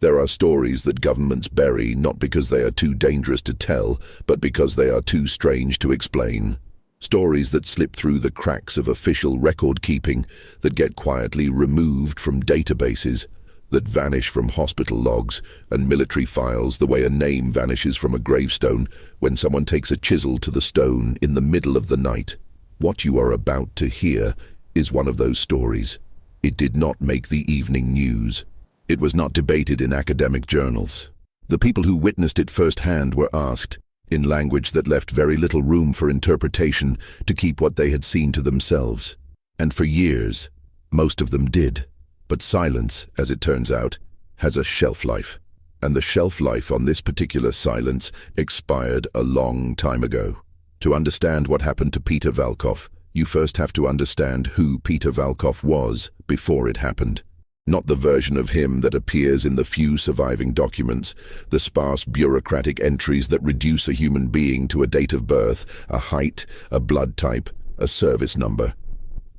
There are stories that governments bury not because they are too dangerous to tell, but because they are too strange to explain. Stories that slip through the cracks of official record-keeping, that get quietly removed from databases, that vanish from hospital logs and military files the way a name vanishes from a gravestone when someone takes a chisel to the stone in the middle of the night. What you are about to hear is one of those stories. It did not make the evening news. It was not debated in academic journals. The people who witnessed it firsthand were asked, in language that left very little room for interpretation, to keep what they had seen to themselves. And for years, most of them did. But silence, as it turns out, has a shelf life. And the shelf life on this particular silence expired a long time ago. To understand what happened to Peter Valkov, you first have to understand who Peter Valkov was before it happened. Not the version of him that appears in the few surviving documents, the sparse bureaucratic entries that reduce a human being to a date of birth, a height, a blood type, a service number.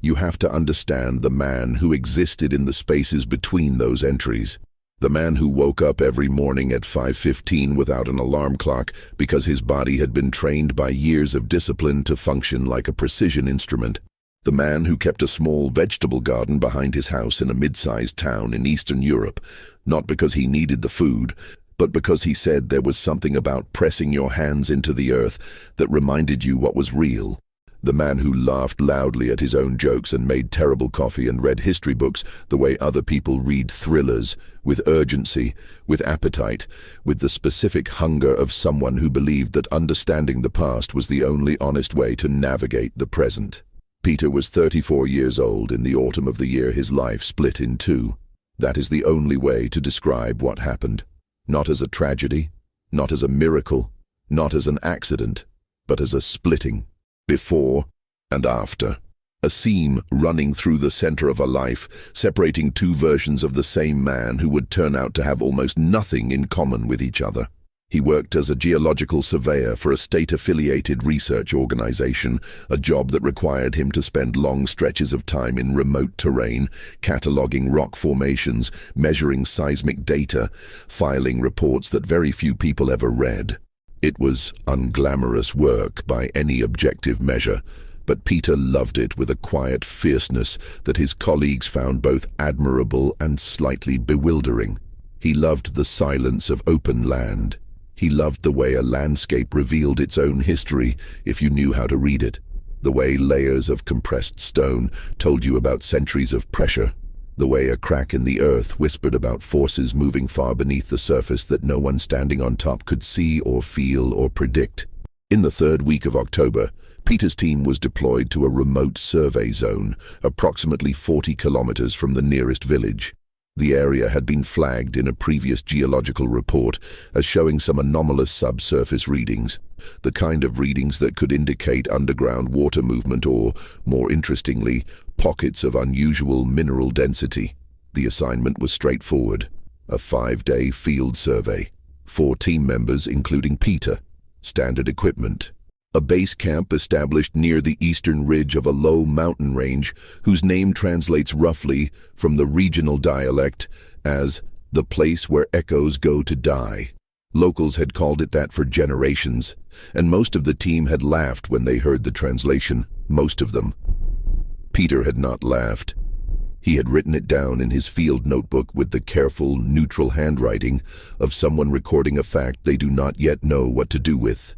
You have to understand the man who existed in the spaces between those entries. The man who woke up every morning at 5:15 without an alarm clock because his body had been trained by years of discipline to function like a precision instrument. The man who kept a small vegetable garden behind his house in a mid-sized town in Eastern Europe, not because he needed the food, but because he said there was something about pressing your hands into the earth that reminded you what was real. The man who laughed loudly at his own jokes and made terrible coffee and read history books the way other people read thrillers, with urgency, with appetite, with the specific hunger of someone who believed that understanding the past was the only honest way to navigate the present. Peter was 34 years old in the autumn of the year his life split in two. That is the only way to describe what happened. Not as a tragedy, not as a miracle, not as an accident, but as a splitting. Before and after. A seam running through the center of a life, separating two versions of the same man who would turn out to have almost nothing in common with each other. He worked as a geological surveyor for a state-affiliated research organization, a job that required him to spend long stretches of time in remote terrain, cataloging rock formations, measuring seismic data, filing reports that very few people ever read. It was unglamorous work by any objective measure, but Peter loved it with a quiet fierceness that his colleagues found both admirable and slightly bewildering. He loved the silence of open land. He loved the way a landscape revealed its own history if you knew how to read it, the way layers of compressed stone told you about centuries of pressure, the way a crack in the earth whispered about forces moving far beneath the surface that no one standing on top could see or feel or predict. In the third week of October, Peter's team was deployed to a remote survey zone, approximately 40 kilometers from the nearest village. The area had been flagged in a previous geological report as showing some anomalous subsurface readings, the kind of readings that could indicate underground water movement or, more interestingly, pockets of unusual mineral density. The assignment was straightforward: a 5-day field survey, 4 team members including Peter, standard equipment. A base camp established near the eastern ridge of a low mountain range whose name translates roughly from the regional dialect as the place where echoes go to die. Locals had called it that for generations, and most of the team had laughed when they heard the translation, most of them. Peter had not laughed. He had written it down in his field notebook with the careful, neutral handwriting of someone recording a fact they do not yet know what to do with.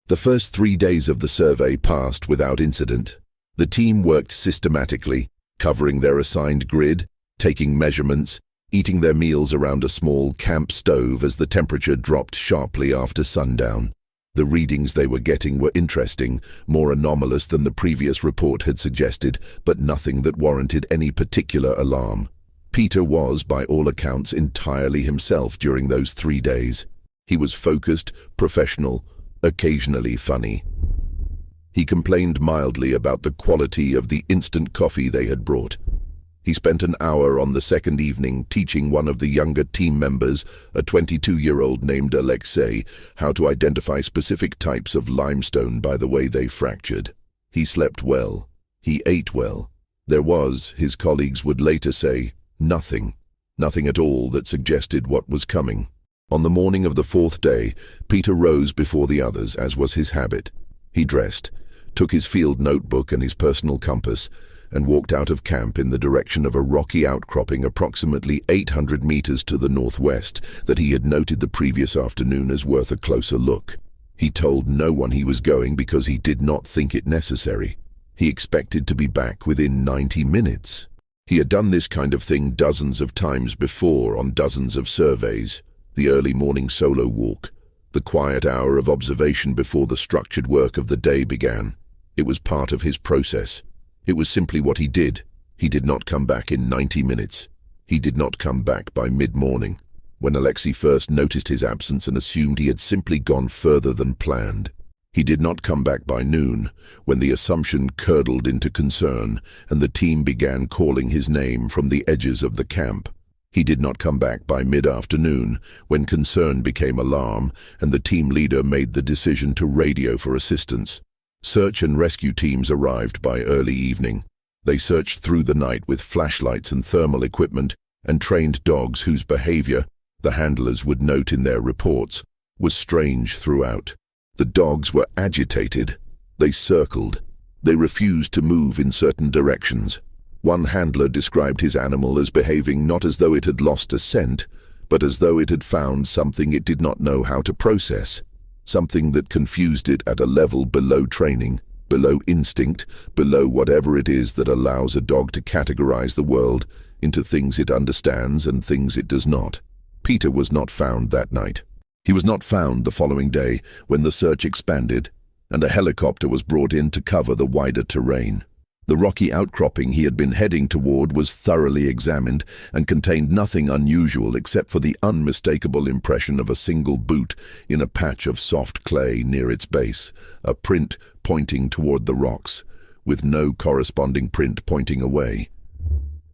The first 3 days of the survey passed without incident. The team worked systematically, covering their assigned grid, taking measurements, eating their meals around a small camp stove as the temperature dropped sharply after sundown. The readings they were getting were interesting, more anomalous than the previous report had suggested, but nothing that warranted any particular alarm. Peter was, by all accounts, entirely himself during those 3 days. He was focused, professional, occasionally funny. He complained mildly about the quality of the instant coffee they had brought. He spent an hour on the second evening teaching one of the younger team members, a 22-year-old named Alexei, how to identify specific types of limestone by the way they fractured. He slept well. He ate well. There was, his colleagues would later say, nothing. Nothing at all that suggested what was coming. On the morning of the fourth day, Peter rose before the others, as was his habit. He dressed, took his field notebook and his personal compass, and walked out of camp in the direction of a rocky outcropping approximately 800 meters to the northwest that he had noted the previous afternoon as worth a closer look. He told no one he was going because he did not think it necessary. He expected to be back within 90 minutes. He had done this kind of thing dozens of times before on dozens of surveys. The early morning solo walk, the quiet hour of observation before the structured work of the day began. It was part of his process. It was simply what he did. He did not come back in 90 minutes. He did not come back by mid-morning, when Alexei first noticed his absence and assumed he had simply gone further than planned. He did not come back by noon, when the assumption curdled into concern and the team began calling his name from the edges of the camp. He did not come back by mid-afternoon, when concern became alarm and the team leader made the decision to radio for assistance. Search and rescue teams arrived by early evening. They searched through the night with flashlights and thermal equipment and trained dogs whose behavior, the handlers would note in their reports, was strange throughout. The dogs were agitated. They circled. They refused to move in certain directions. One handler described his animal as behaving not as though it had lost a scent, but as though it had found something it did not know how to process, something that confused it at a level below training, below instinct, below whatever it is that allows a dog to categorize the world into things it understands and things it does not. Peter was not found that night. He was not found the following day when the search expanded and a helicopter was brought in to cover the wider terrain. The rocky outcropping he had been heading toward was thoroughly examined and contained nothing unusual except for the unmistakable impression of a single boot in a patch of soft clay near its base, a print pointing toward the rocks, with no corresponding print pointing away,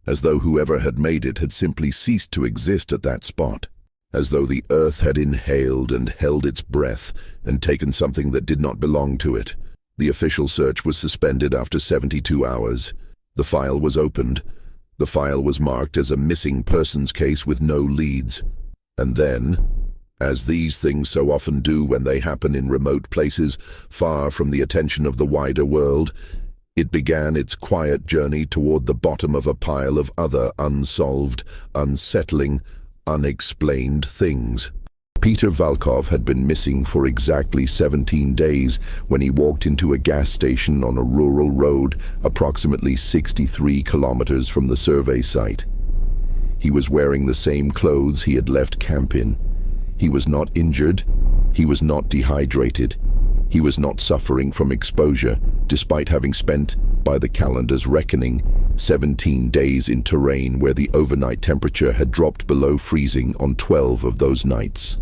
as though whoever had made it had simply ceased to exist at that spot, as though the earth had inhaled and held its breath and taken something that did not belong to it. The official search was suspended after 72 hours. The file was opened. The file was marked as a missing persons case with no leads. And then, as these things so often do when they happen in remote places, far from the attention of the wider world, it began its quiet journey toward the bottom of a pile of other unsolved, unsettling, unexplained things. Peter Valkov had been missing for exactly 17 days when he walked into a gas station on a rural road approximately 63 kilometers from the survey site. He was wearing the same clothes he had left camp in. He was not injured. He was not dehydrated. He was not suffering from exposure, despite having spent, by the calendar's reckoning, 17 days in terrain where the overnight temperature had dropped below freezing on 12 of those nights.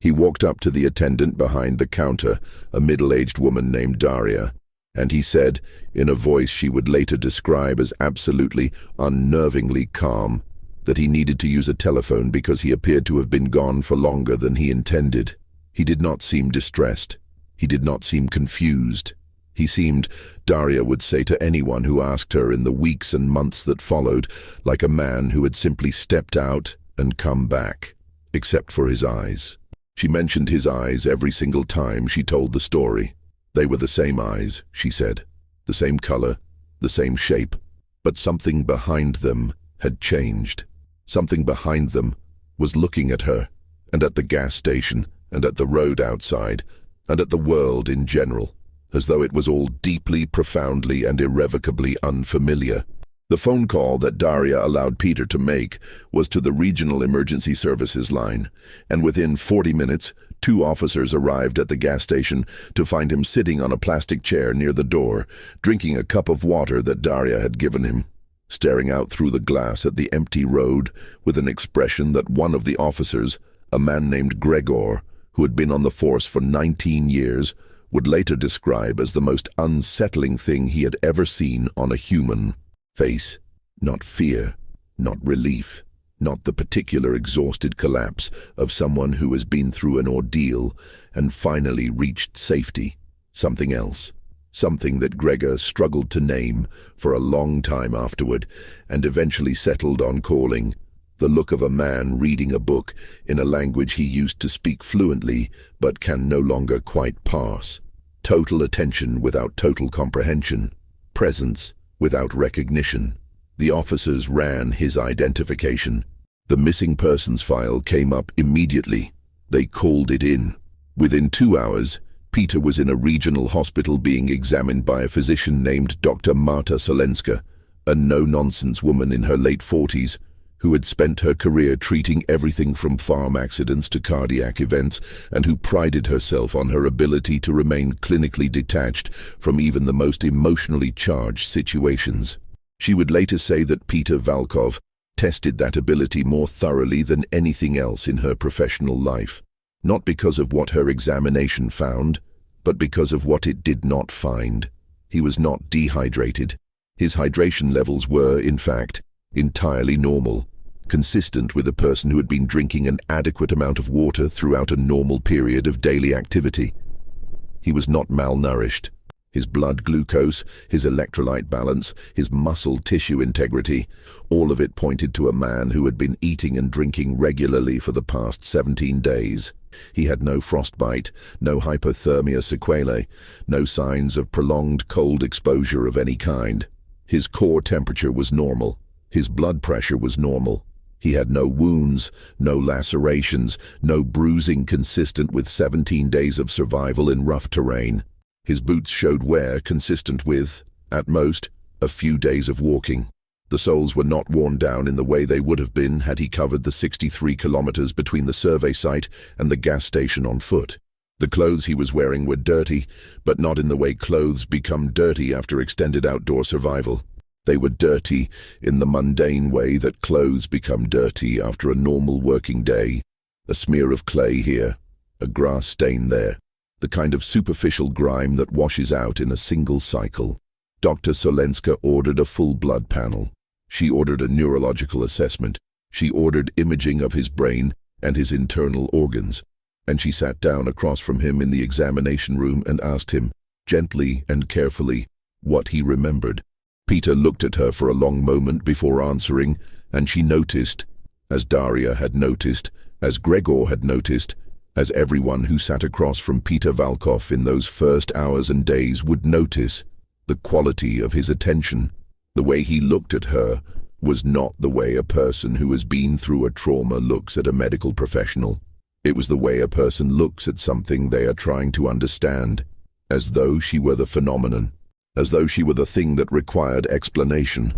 He walked up to the attendant behind the counter, a middle-aged woman named Daria, and he said, in a voice she would later describe as absolutely unnervingly calm, that he needed to use a telephone because he appeared to have been gone for longer than he intended. He did not seem distressed. He did not seem confused. He seemed, Daria would say to anyone who asked her in the weeks and months that followed, like a man who had simply stepped out and come back, except for his eyes. She mentioned his eyes every single time she told the story. They were the same eyes, she said, the same color, the same shape, but something behind them had changed. Something behind them was looking at her, and at the gas station, and at the road outside, and at the world in general, as though it was all deeply, profoundly, and irrevocably unfamiliar. The phone call that Daria allowed Peter to make was to the Regional Emergency Services line, and within 40 minutes, 2 officers arrived at the gas station to find him sitting on a plastic chair near the door, drinking a cup of water that Daria had given him, staring out through the glass at the empty road with an expression that one of the officers, a man named Gregor, who had been on the force for 19 years, would later describe as the most unsettling thing he had ever seen on a human face. Not fear, not relief, not the particular exhausted collapse of someone who has been through an ordeal and finally reached safety. Something else, something that Gregor struggled to name for a long time afterward and eventually settled on calling The look of a man reading a book in a language he used to speak fluently but can no longer quite parse. Total attention without total comprehension. Presence without recognition. The officers ran his identification. The missing persons file came up immediately. They called it in. Within 2 hours, Peter was in a regional hospital being examined by a physician named Dr. Marta Solenska, a no-nonsense woman in her late 40s, who had spent her career treating everything from farm accidents to cardiac events, and who prided herself on her ability to remain clinically detached from even the most emotionally charged situations. She would later say that Peter Valkov tested that ability more thoroughly than anything else in her professional life, not because of what her examination found, but because of what it did not find. He was not dehydrated. His hydration levels were, in fact, entirely normal, consistent with a person who had been drinking an adequate amount of water throughout a normal period of daily activity. He was not malnourished. His blood glucose, his electrolyte balance, his muscle tissue integrity, all of it pointed to a man who had been eating and drinking regularly for the past 17 days. He had no frostbite, no hypothermia sequelae, no signs of prolonged cold exposure of any kind. His core temperature was normal. His blood pressure was normal. He had no wounds, no lacerations, no bruising consistent with 17 days of survival in rough terrain. His boots showed wear consistent with, at most, a few days of walking. The soles were not worn down in the way they would have been had he covered the 63 kilometers between the survey site and the gas station on foot. The clothes he was wearing were dirty, but not in the way clothes become dirty after extended outdoor survival. They were dirty in the mundane way that clothes become dirty after a normal working day. A smear of clay here, a grass stain there, the kind of superficial grime that washes out in a single cycle. Dr. Solenska ordered a full blood panel. She ordered a neurological assessment. She ordered imaging of his brain and his internal organs. And she sat down across from him in the examination room and asked him, gently and carefully, what he remembered. Peter looked at her for a long moment before answering, and she noticed, as Daria had noticed, as Gregor had noticed, as everyone who sat across from Peter Valkov in those first hours and days would notice, the quality of his attention. The way he looked at her was not the way a person who has been through a trauma looks at a medical professional. It was the way a person looks at something they are trying to understand, as though she were the phenomenon, as though she were the thing that required explanation.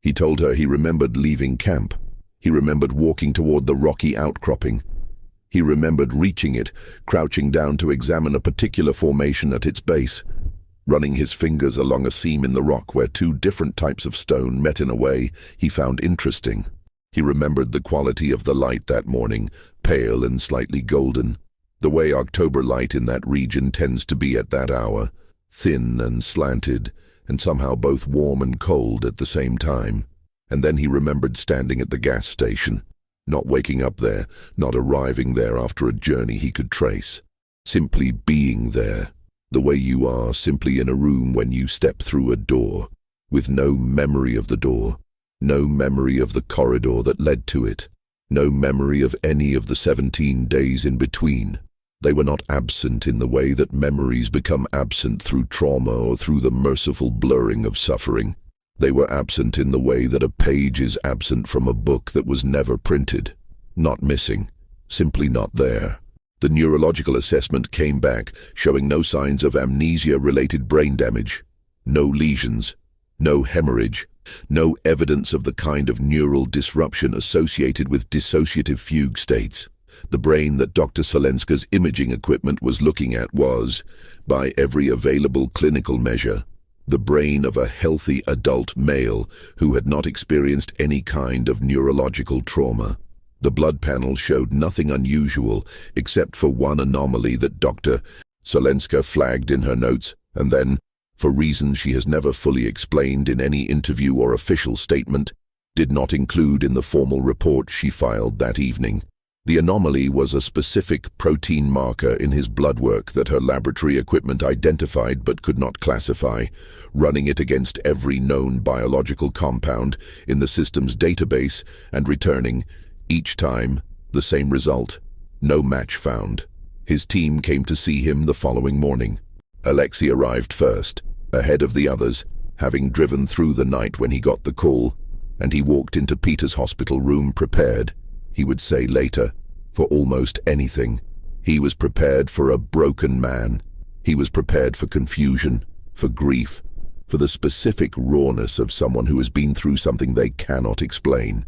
He told her he remembered leaving camp. He remembered walking toward the rocky outcropping. He remembered reaching it, crouching down to examine a particular formation at its base, running his fingers along a seam in the rock where two different types of stone met in a way he found interesting. He remembered the quality of the light that morning, pale and slightly golden, the way October light in that region tends to be at that hour, thin and slanted, and somehow both warm and cold at the same time. And then he remembered standing at the gas station, not waking up there, not arriving there after a journey he could trace, simply being there, the way you are simply in a room when you step through a door, with no memory of the door, no memory of the corridor that led to it, no memory of any of the 17 days in between. They were not absent in the way that memories become absent through trauma or through the merciful blurring of suffering. They were absent in the way that a page is absent from a book that was never printed. Not missing, simply not there. The neurological assessment came back, showing no signs of amnesia-related brain damage, no lesions, no hemorrhage, no evidence of the kind of neural disruption associated with dissociative fugue states. The brain that Dr. Solenska's imaging equipment was looking at was, by every available clinical measure, the brain of a healthy adult male who had not experienced any kind of neurological trauma. The blood panel showed nothing unusual except for one anomaly that Dr. Solenska flagged in her notes, and then, for reasons she has never fully explained in any interview or official statement, did not include in the formal report she filed that evening. The anomaly was a specific protein marker in his blood work that her laboratory equipment identified but could not classify, running it against every known biological compound in the system's database and returning, each time, the same result: no match found. His team came to see him the following morning. Alexei arrived first, ahead of the others, having driven through the night when he got the call, and he walked into Peter's hospital room prepared, he would say later, for almost anything. He was prepared for a broken man. He was prepared for confusion, for grief, for the specific rawness of someone who has been through something they cannot explain.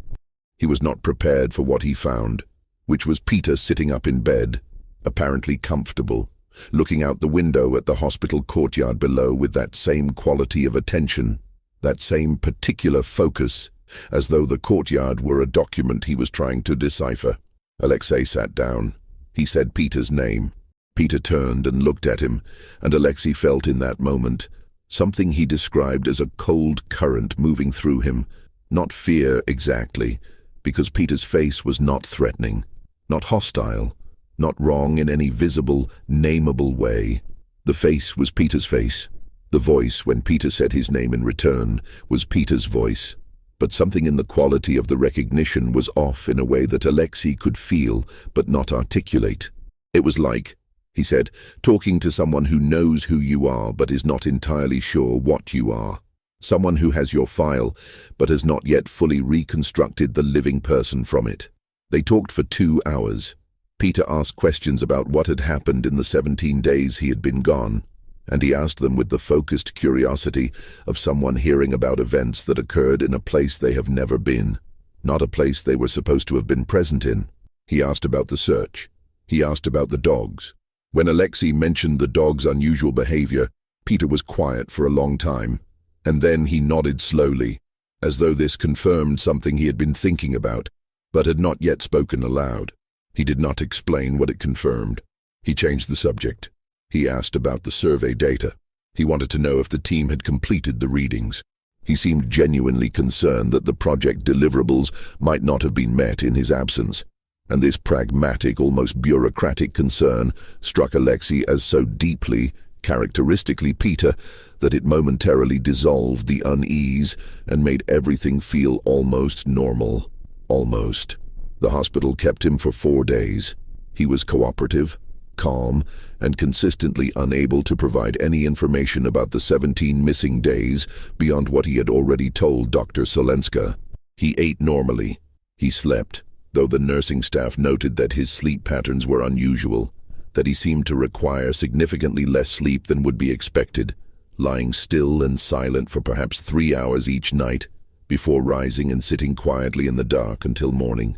He was not prepared for what he found, which was Peter sitting up in bed, apparently comfortable, looking out the window at the hospital courtyard below with that same quality of attention, that same particular focus, as though the courtyard were a document he was trying to decipher. Alexei sat down. He said Peter's name. Peter turned and looked at him, and Alexei felt in that moment something he described as a cold current moving through him. Not fear exactly, because Peter's face was not threatening, not hostile, not wrong in any visible, nameable way. The face was Peter's face. The voice, when Peter said his name in return, was Peter's voice. But something in the quality of the recognition was off in a way that Alexei could feel but not articulate. It was like, he said, talking to someone who knows who you are but is not entirely sure what you are. Someone who has your file but has not yet fully reconstructed the living person from it. They talked for 2 hours. Peter asked questions about what had happened in the 17 days he had been gone, and he asked them with the focused curiosity of someone hearing about events that occurred in a place they have never been, not a place they were supposed to have been present in. He asked about the search. He asked about the dogs. When Alexei mentioned the dog's unusual behavior, Peter was quiet for a long time, and then he nodded slowly, as though this confirmed something he had been thinking about, but had not yet spoken aloud. He did not explain what it confirmed. He changed the subject. He asked about the survey data. He wanted to know if the team had completed the readings. He seemed genuinely concerned that the project deliverables might not have been met in his absence, and this pragmatic, almost bureaucratic concern struck Alexei as so deeply, characteristically Peter, that it momentarily dissolved the unease and made everything feel almost normal. Almost. The hospital kept him for 4 days. He was cooperative, calm, and consistently unable to provide any information about the 17 missing days beyond what he had already told Dr. Solenska. He ate normally. He slept, though the nursing staff noted that his sleep patterns were unusual, that he seemed to require significantly less sleep than would be expected, lying still and silent for perhaps 3 hours each night, before rising and sitting quietly in the dark until morning.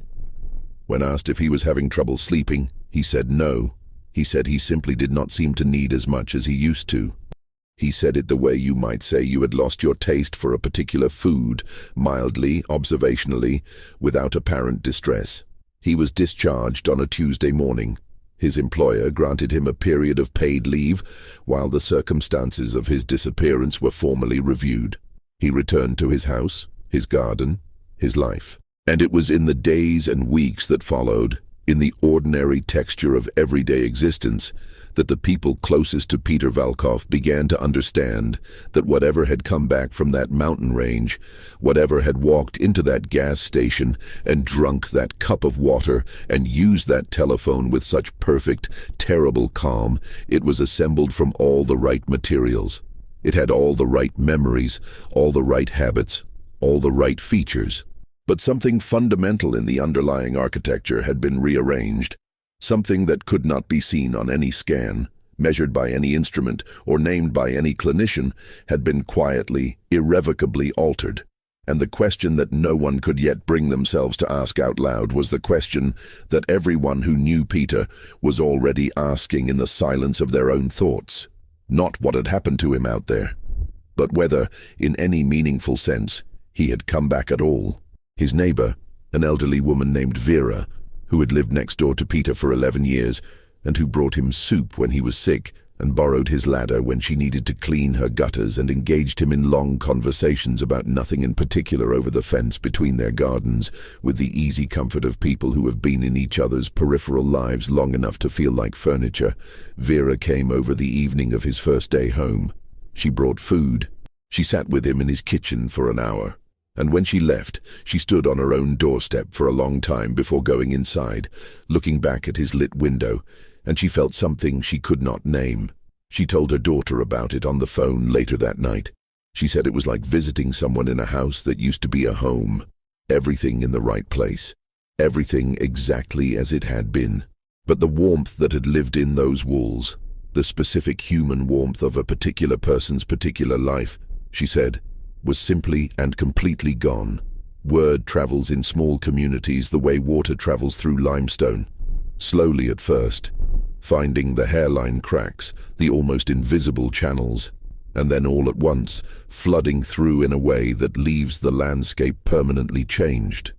When asked if he was having trouble sleeping, he said no. He said he simply did not seem to need as much as he used to. He said it the way you might say you had lost your taste for a particular food, mildly, observationally, without apparent distress. He was discharged on a Tuesday morning. His employer granted him a period of paid leave while the circumstances of his disappearance were formally reviewed. He returned to his house, his garden, his life. And it was in the days and weeks that followed, in the ordinary texture of everyday existence, that the people closest to Peter Valkov began to understand that whatever had come back from that mountain range, whatever had walked into that gas station and drunk that cup of water and used that telephone with such perfect, terrible calm, it was assembled from all the right materials. It had all the right memories, all the right habits, all the right features. But something fundamental in the underlying architecture had been rearranged, something that could not be seen on any scan, measured by any instrument, or named by any clinician, had been quietly, irrevocably altered. And the question that no one could yet bring themselves to ask out loud was the question that everyone who knew Peter was already asking in the silence of their own thoughts. Not what had happened to him out there, but whether, in any meaningful sense, he had come back at all. His neighbor, an elderly woman named Vera, who had lived next door to Peter for 11 years, and who brought him soup when he was sick, and borrowed his ladder when she needed to clean her gutters, and engaged him in long conversations about nothing in particular over the fence between their gardens, with the easy comfort of people who have been in each other's peripheral lives long enough to feel like furniture. Vera came over the evening of his first day home. She brought food. She sat with him in his kitchen for an hour. And when she left, she stood on her own doorstep for a long time before going inside, looking back at his lit window, and she felt something she could not name. She told her daughter about it on the phone later that night. She said it was like visiting someone in a house that used to be a home. Everything in the right place. Everything exactly as it had been. But the warmth that had lived in those walls, the specific human warmth of a particular person's particular life, she said, was simply and completely gone. Word travels in small communities the way water travels through limestone. Slowly at first, finding the hairline cracks, the almost invisible channels, and then all at once, flooding through in a way that leaves the landscape permanently changed.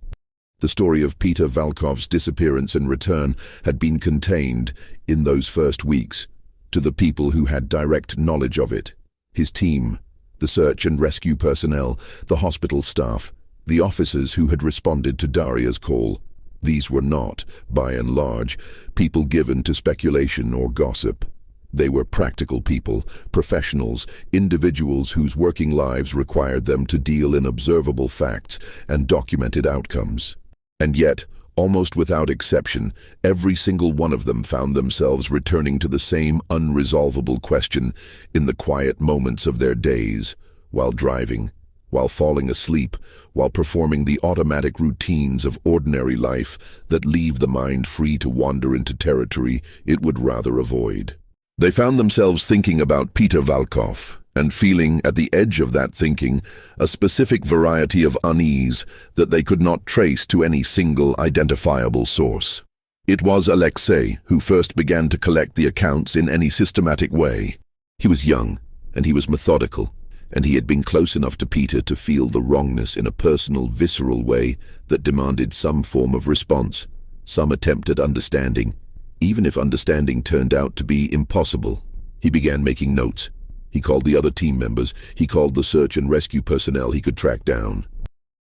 The story of Peter Valkov's disappearance and return had been contained, in those first weeks, to the people who had direct knowledge of it: his team, the search and rescue personnel, the hospital staff, the officers who had responded to Daria's call. These were not, by and large, people given to speculation or gossip. They were practical people, professionals, individuals whose working lives required them to deal in observable facts and documented outcomes. And yet, almost without exception, every single one of them found themselves returning to the same unresolvable question in the quiet moments of their days, while driving, while falling asleep, while performing the automatic routines of ordinary life that leave the mind free to wander into territory it would rather avoid. They found themselves thinking about Peter Valkov, and feeling, at the edge of that thinking, a specific variety of unease that they could not trace to any single identifiable source. It was Alexei who first began to collect the accounts in any systematic way. He was young, and he was methodical, and he had been close enough to Peter to feel the wrongness in a personal, visceral way that demanded some form of response, some attempt at understanding, even if understanding turned out to be impossible. He began making notes. He called the other team members. He called the search and rescue personnel he could track down.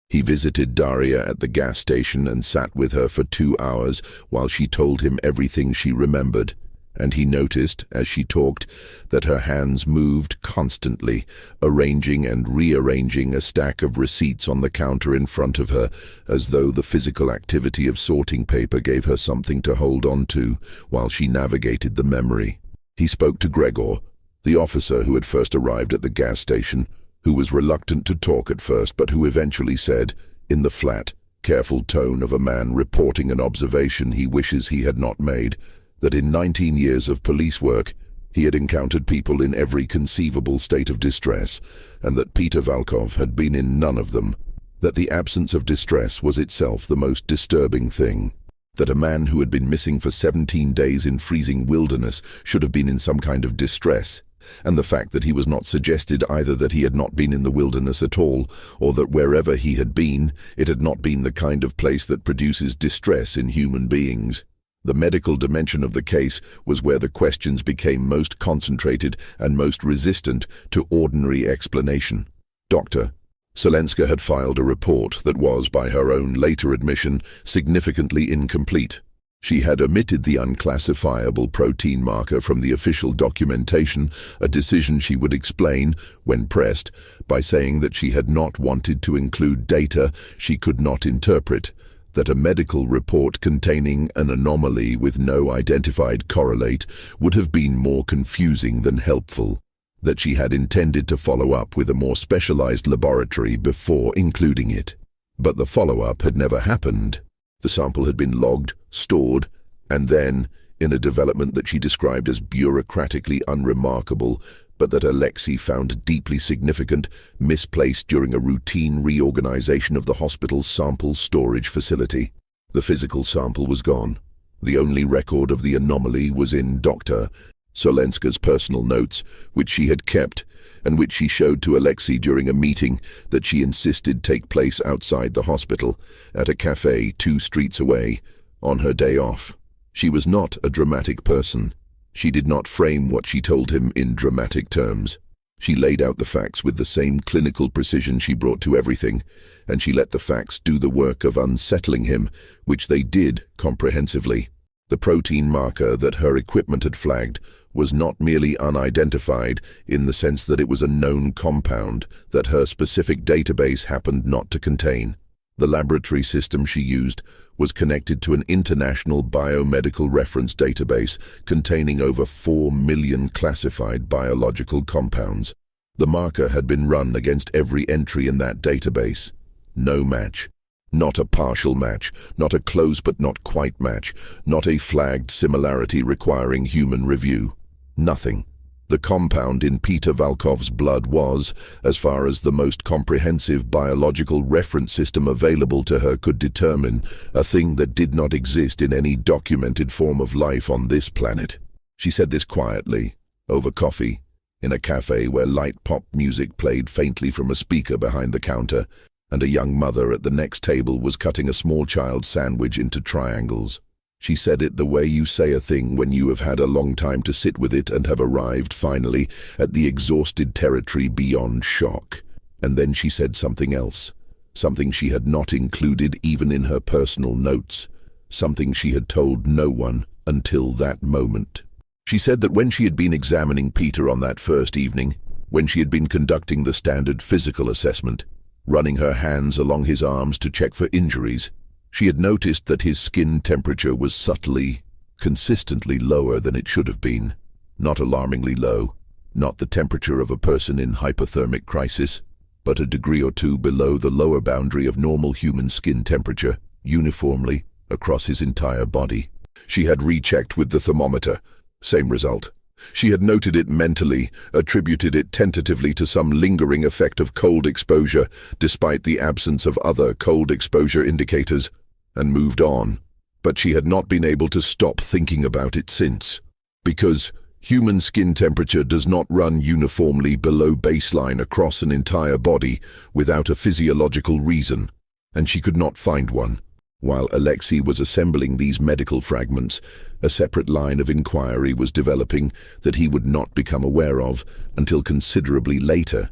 He visited Daria at the gas station and sat with her for 2 hours while she told him everything she remembered. And he noticed, as she talked, that her hands moved constantly, arranging and rearranging a stack of receipts on the counter in front of her, as though the physical activity of sorting paper gave her something to hold on to while she navigated the memory. He spoke to Gregor, the officer who had first arrived at the gas station, who was reluctant to talk at first, but who eventually said, in the flat, careful tone of a man reporting an observation he wishes he had not made, that in 19 years of police work, he had encountered people in every conceivable state of distress, and that Peter Valkov had been in none of them, that the absence of distress was itself the most disturbing thing, that a man who had been missing for 17 days in freezing wilderness should have been in some kind of distress, and the fact that he was not suggested either that he had not been in the wilderness at all, or that wherever he had been, it had not been the kind of place that produces distress in human beings. The medical dimension of the case was where the questions became most concentrated and most resistant to ordinary explanation. Dr. Selenska had filed a report that was, by her own later admission, significantly incomplete. She had omitted the unclassifiable protein marker from the official documentation, a decision she would explain, when pressed, by saying that she had not wanted to include data she could not interpret, that a medical report containing an anomaly with no identified correlate would have been more confusing than helpful, that she had intended to follow up with a more specialized laboratory before including it. But the follow-up had never happened. The sample had been logged, stored, and then, in a development that she described as bureaucratically unremarkable, but that Alexei found deeply significant, misplaced during a routine reorganization of the hospital's sample storage facility. The physical sample was gone. The only record of the anomaly was in Dr. Solenska's personal notes, which she had kept, and which she showed to Alexei during a meeting that she insisted take place outside the hospital, at a cafe 2 streets away, on her day off. She was not a dramatic person. She did not frame what she told him in dramatic terms. She laid out the facts with the same clinical precision she brought to everything, and she let the facts do the work of unsettling him, which they did comprehensively. The protein marker that her equipment had flagged was not merely unidentified in the sense that it was a known compound that her specific database happened not to contain. The laboratory system she used was connected to an international biomedical reference database containing over 4 million classified biological compounds. The marker had been run against every entry in that database. No match. Not a partial match, not a close but not quite match, not a flagged similarity requiring human review. Nothing. The compound in Peter Valkov's blood was, as far as the most comprehensive biological reference system available to her could determine, a thing that did not exist in any documented form of life on this planet. She said this quietly, over coffee, in a cafe where light pop music played faintly from a speaker behind the counter, and a young mother at the next table was cutting a small child's sandwich into triangles. She said it the way you say a thing when you have had a long time to sit with it and have arrived, finally, at the exhausted territory beyond shock. And then she said something else, something she had not included even in her personal notes, something she had told no one until that moment. She said that when she had been examining Peter on that first evening, when she had been conducting the standard physical assessment, running her hands along his arms to check for injuries, she had noticed that his skin temperature was subtly, consistently lower than it should have been. Not alarmingly low, not the temperature of a person in hypothermic crisis, but a degree or two below the lower boundary of normal human skin temperature, uniformly, across his entire body. She had rechecked with the thermometer. Same result. She had noted it mentally, attributed it tentatively to some lingering effect of cold exposure, despite the absence of other cold exposure indicators, and moved on. But she had not been able to stop thinking about it since. Because human skin temperature does not run uniformly below baseline across an entire body without a physiological reason, and she could not find one. While Alexei was assembling these medical fragments, a separate line of inquiry was developing that he would not become aware of until considerably later,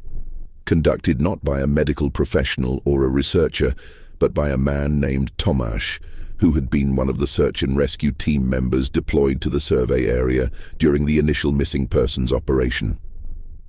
conducted not by a medical professional or a researcher, but by a man named Tomasz, who had been one of the search and rescue team members deployed to the survey area during the initial missing persons operation.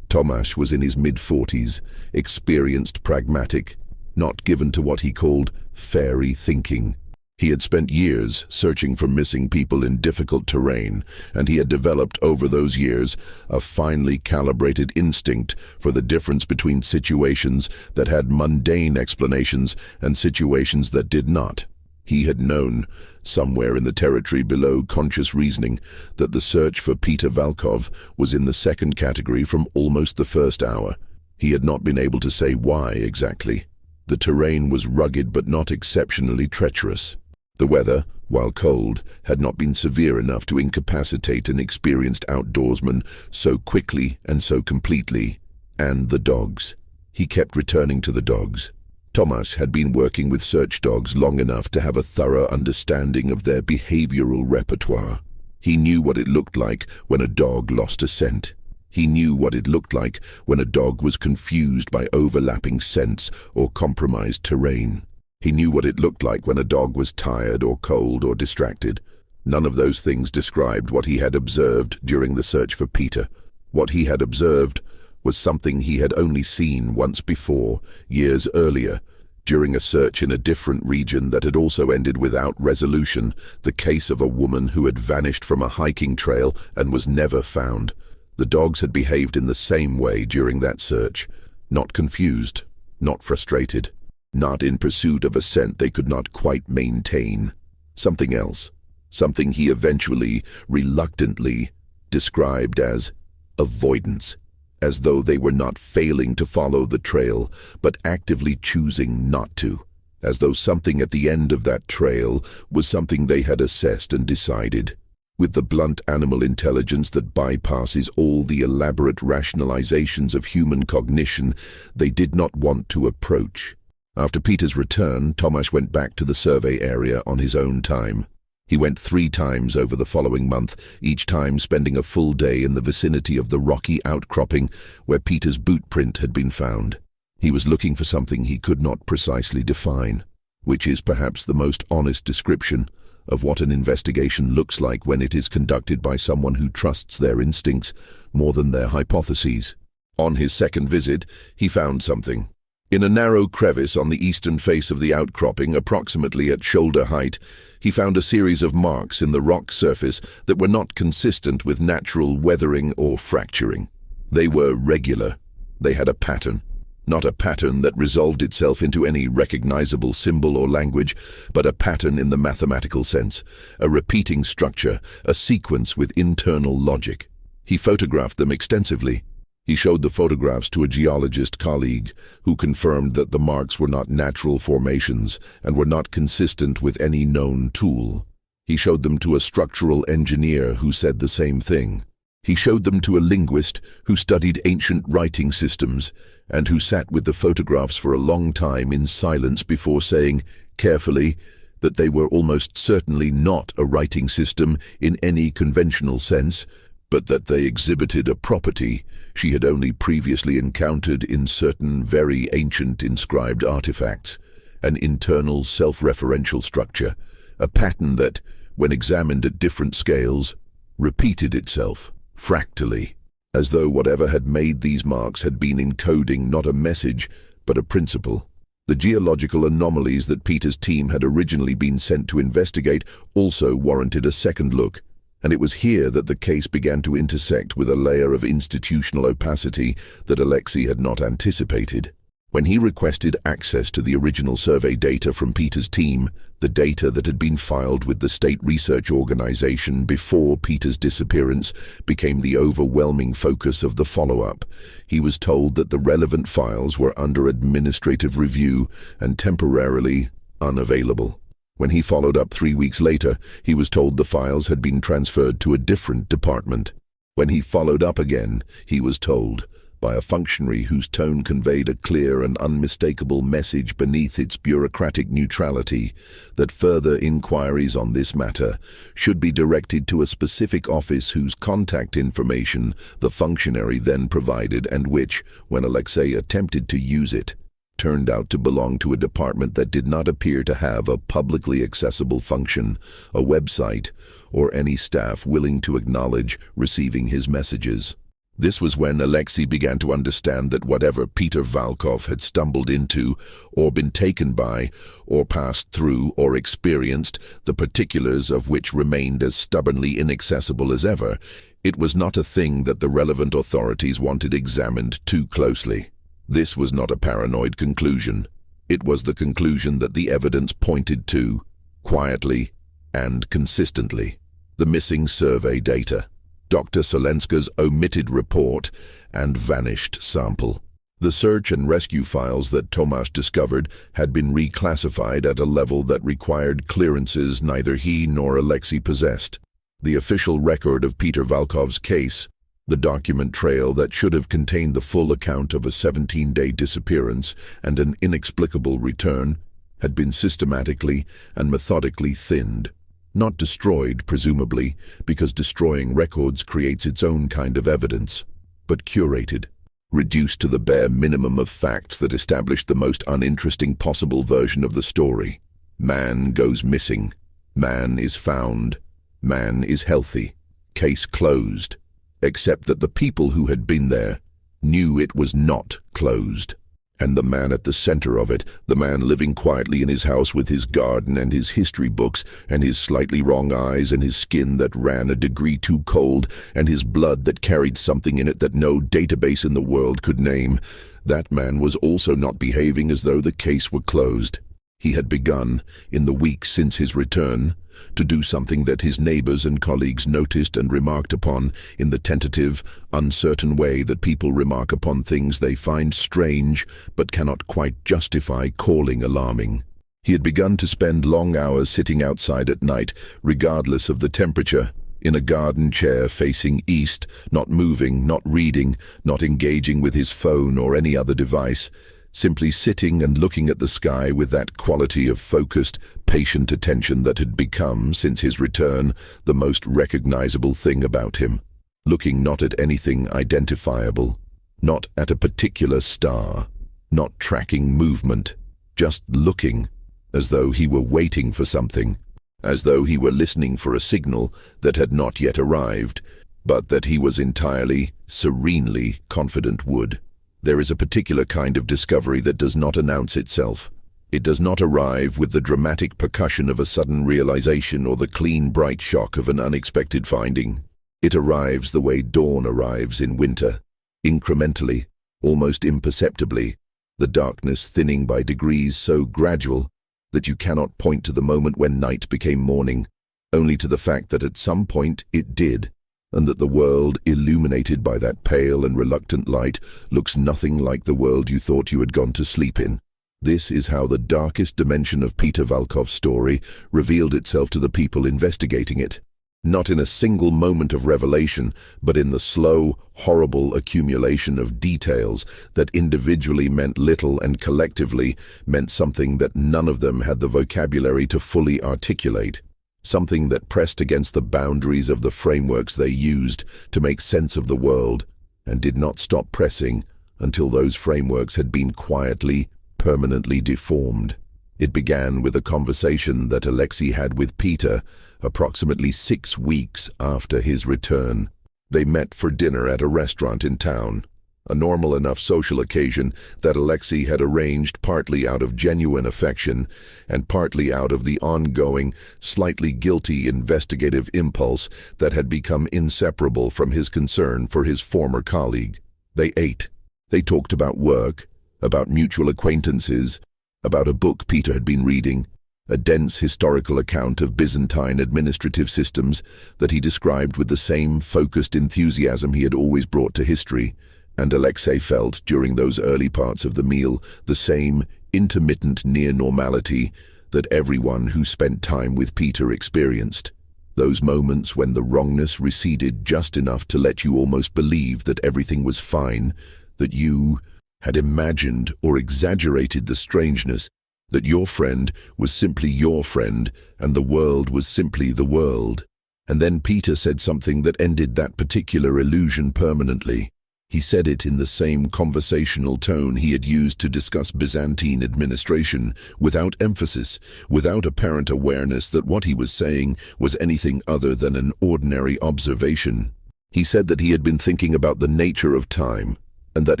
Tomasz was in his mid-40s, experienced, pragmatic, not given to what he called fairy thinking. He had spent years searching for missing people in difficult terrain, and he had developed over those years a finely calibrated instinct for the difference between situations that had mundane explanations and situations that did not. He had known, somewhere in the territory below conscious reasoning, that the search for Peter Valkov was in the second category from almost the first hour. He had not been able to say why exactly. The terrain was rugged but not exceptionally treacherous. The weather, while cold, had not been severe enough to incapacitate an experienced outdoorsman so quickly and so completely. And the dogs. He kept returning to the dogs. Tomasz had been working with search dogs long enough to have a thorough understanding of their behavioral repertoire. He knew what it looked like when a dog lost a scent. He knew what it looked like when a dog was confused by overlapping scents or compromised terrain. He knew what it looked like when a dog was tired or cold or distracted. None of those things described what he had observed during the search for Peter. What he had observed was something he had only seen once before, years earlier, during a search in a different region that had also ended without resolution, the case of a woman who had vanished from a hiking trail and was never found. The dogs had behaved in the same way during that search, not confused, not frustrated, not in pursuit of a scent they could not quite maintain. Something else, something he eventually, reluctantly, described as avoidance, as though they were not failing to follow the trail, but actively choosing not to, as though something at the end of that trail was something they had assessed and decided. With the blunt animal intelligence that bypasses all the elaborate rationalizations of human cognition, they did not want to approach. After Peter's return, Tomasz went back to the survey area on his own time. He went 3 times over the following month, each time spending a full day in the vicinity of the rocky outcropping where Peter's boot print had been found. He was looking for something he could not precisely define, which is perhaps the most honest description of what an investigation looks like when it is conducted by someone who trusts their instincts more than their hypotheses. On his second visit, he found something. In a narrow crevice on the eastern face of the outcropping, approximately at shoulder height, he found a series of marks in the rock surface that were not consistent with natural weathering or fracturing. They were regular. They had a pattern. Not a pattern that resolved itself into any recognizable symbol or language, but a pattern in the mathematical sense, a repeating structure, a sequence with internal logic. He photographed them extensively. He showed the photographs to a geologist colleague who confirmed that the marks were not natural formations and were not consistent with any known tool. He showed them to a structural engineer who said the same thing. He showed them to a linguist who studied ancient writing systems and who sat with the photographs for a long time in silence before saying, carefully, that they were almost certainly not a writing system in any conventional sense, but that they exhibited a property she had only previously encountered in certain very ancient inscribed artifacts, an internal self-referential structure, a pattern that, when examined at different scales, repeated itself, fractally, as though whatever had made these marks had been encoding not a message, but a principle. The geological anomalies that Peter's team had originally been sent to investigate also warranted a second look, and it was here that the case began to intersect with a layer of institutional opacity that Alexei had not anticipated. When he requested access to the original survey data from Peter's team, the data that had been filed with the State Research Organization before Peter's disappearance became the overwhelming focus of the follow-up. He was told that the relevant files were under administrative review and temporarily unavailable. When he followed up 3 weeks later, he was told the files had been transferred to a different department. When he followed up again, he was told, by a functionary whose tone conveyed a clear and unmistakable message beneath its bureaucratic neutrality, that further inquiries on this matter should be directed to a specific office whose contact information the functionary then provided and which, when Alexei attempted to use it, turned out to belong to a department that did not appear to have a publicly accessible function, a website, or any staff willing to acknowledge receiving his messages. This was when Alexei began to understand that whatever Peter Valkov had stumbled into, or been taken by, or passed through, or experienced, the particulars of which remained as stubbornly inaccessible as ever, it was not a thing that the relevant authorities wanted examined too closely. This was not a paranoid conclusion. It was the conclusion that the evidence pointed to, quietly and consistently. The missing survey data, Dr. Solenska's omitted report, and vanished sample. The search and rescue files that Tomasz discovered had been reclassified at a level that required clearances neither he nor Alexei possessed. The official record of Peter Valkov's case, the document trail that should have contained the full account of a 17-day disappearance and an inexplicable return, had been systematically and methodically thinned. Not destroyed, presumably, because destroying records creates its own kind of evidence, but curated, reduced to the bare minimum of facts that established the most uninteresting possible version of the story. Man goes missing. Man is found. Man is healthy. Case closed. Except that the people who had been there knew it was not closed. And the man at the center of it, the man living quietly in his house with his garden and his history books and his slightly wrong eyes and his skin that ran a degree too cold and his blood that carried something in it that no database in the world could name, that man was also not behaving as though the case were closed. He had begun, in the weeks since his return, to do something that his neighbors and colleagues noticed and remarked upon in the tentative, uncertain way that people remark upon things they find strange but cannot quite justify calling alarming. He had begun to spend long hours sitting outside at night, regardless of the temperature, in a garden chair facing east, not moving, not reading, not engaging with his phone or any other device, simply sitting and looking at the sky with that quality of focused, patient attention that had become, since his return, the most recognizable thing about him. Looking not at anything identifiable, not at a particular star, not tracking movement, just looking, as though he were waiting for something, as though he were listening for a signal that had not yet arrived, but that he was entirely, serenely confident would. There is a particular kind of discovery that does not announce itself. It does not arrive with the dramatic percussion of a sudden realization or the clean, bright shock of an unexpected finding. It arrives the way dawn arrives in winter, incrementally, almost imperceptibly, the darkness thinning by degrees so gradual that you cannot point to the moment when night became morning, only to the fact that at some point it did, and that the world illuminated by that pale and reluctant light looks nothing like the world you thought you had gone to sleep in. This is how the darkest dimension of Peter Valkov's story revealed itself to the people investigating it. Not in a single moment of revelation, but in the slow, horrible accumulation of details that individually meant little and collectively meant something that none of them had the vocabulary to fully articulate. Something that pressed against the boundaries of the frameworks they used to make sense of the world, and did not stop pressing until those frameworks had been quietly, permanently deformed. It began with a conversation that Alexei had with Peter approximately 6 weeks after his return. They met for dinner at a restaurant in town, a normal enough social occasion that Alexei had arranged partly out of genuine affection and partly out of the ongoing, slightly guilty investigative impulse that had become inseparable from his concern for his former colleague. They ate. They talked about work, about mutual acquaintances, about a book Peter had been reading, a dense historical account of Byzantine administrative systems that he described with the same focused enthusiasm he had always brought to history. And Alexei felt, during those early parts of the meal, the same intermittent near-normality that everyone who spent time with Peter experienced. Those moments when the wrongness receded just enough to let you almost believe that everything was fine, that you had imagined or exaggerated the strangeness, that your friend was simply your friend and the world was simply the world. And then Peter said something that ended that particular illusion permanently. He said it in the same conversational tone he had used to discuss Byzantine administration, without emphasis, without apparent awareness that what he was saying was anything other than an ordinary observation. He said that he had been thinking about the nature of time, and that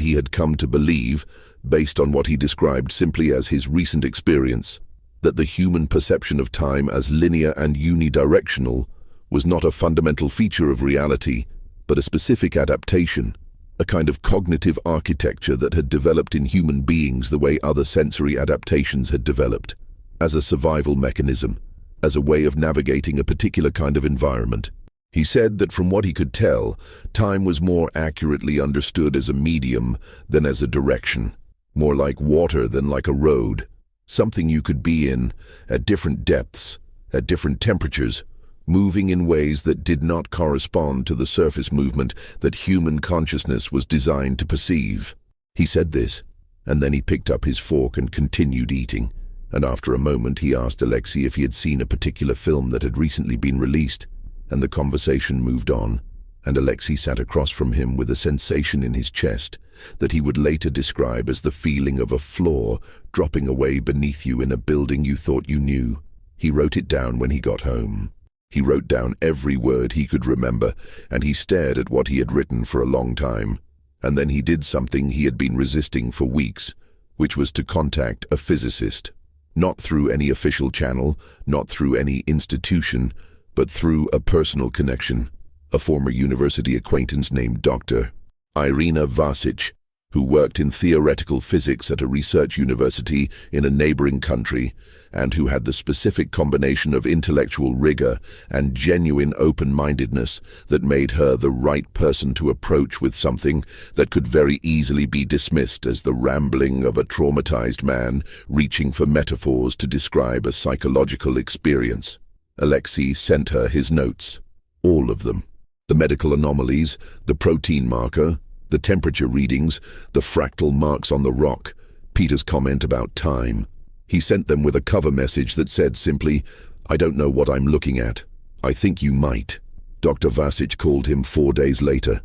he had come to believe, based on what he described simply as his recent experience, that the human perception of time as linear and unidirectional was not a fundamental feature of reality, but a specific adaptation, a kind of cognitive architecture that had developed in human beings the way other sensory adaptations had developed, as a survival mechanism, as a way of navigating a particular kind of environment. He said that from what he could tell, time was more accurately understood as a medium than as a direction, more like water than like a road, something you could be in at different depths, at different temperatures, moving in ways that did not correspond to the surface movement that human consciousness was designed to perceive. He said this, and then he picked up his fork and continued eating, and after a moment he asked Alexei if he had seen a particular film that had recently been released, and the conversation moved on, and Alexei sat across from him with a sensation in his chest that he would later describe as the feeling of a floor dropping away beneath you in a building you thought you knew. He wrote it down when he got home. He wrote down every word he could remember, and he stared at what he had written for a long time. And then he did something he had been resisting for weeks, which was to contact a physicist. Not through any official channel, not through any institution, but through a personal connection, a former university acquaintance named Dr. Irina Vasic, who worked in theoretical physics at a research university in a neighboring country, and who had the specific combination of intellectual rigor and genuine open-mindedness that made her the right person to approach with something that could very easily be dismissed as the rambling of a traumatized man reaching for metaphors to describe a psychological experience. Alexei sent her his notes, all of them. The medical anomalies, the protein marker, the temperature readings, the fractal marks on the rock. Peter's comment about time. He sent them with a cover message that said simply, "I don't know what I'm looking at. I think you might." Dr. Vasic called him 4 days later.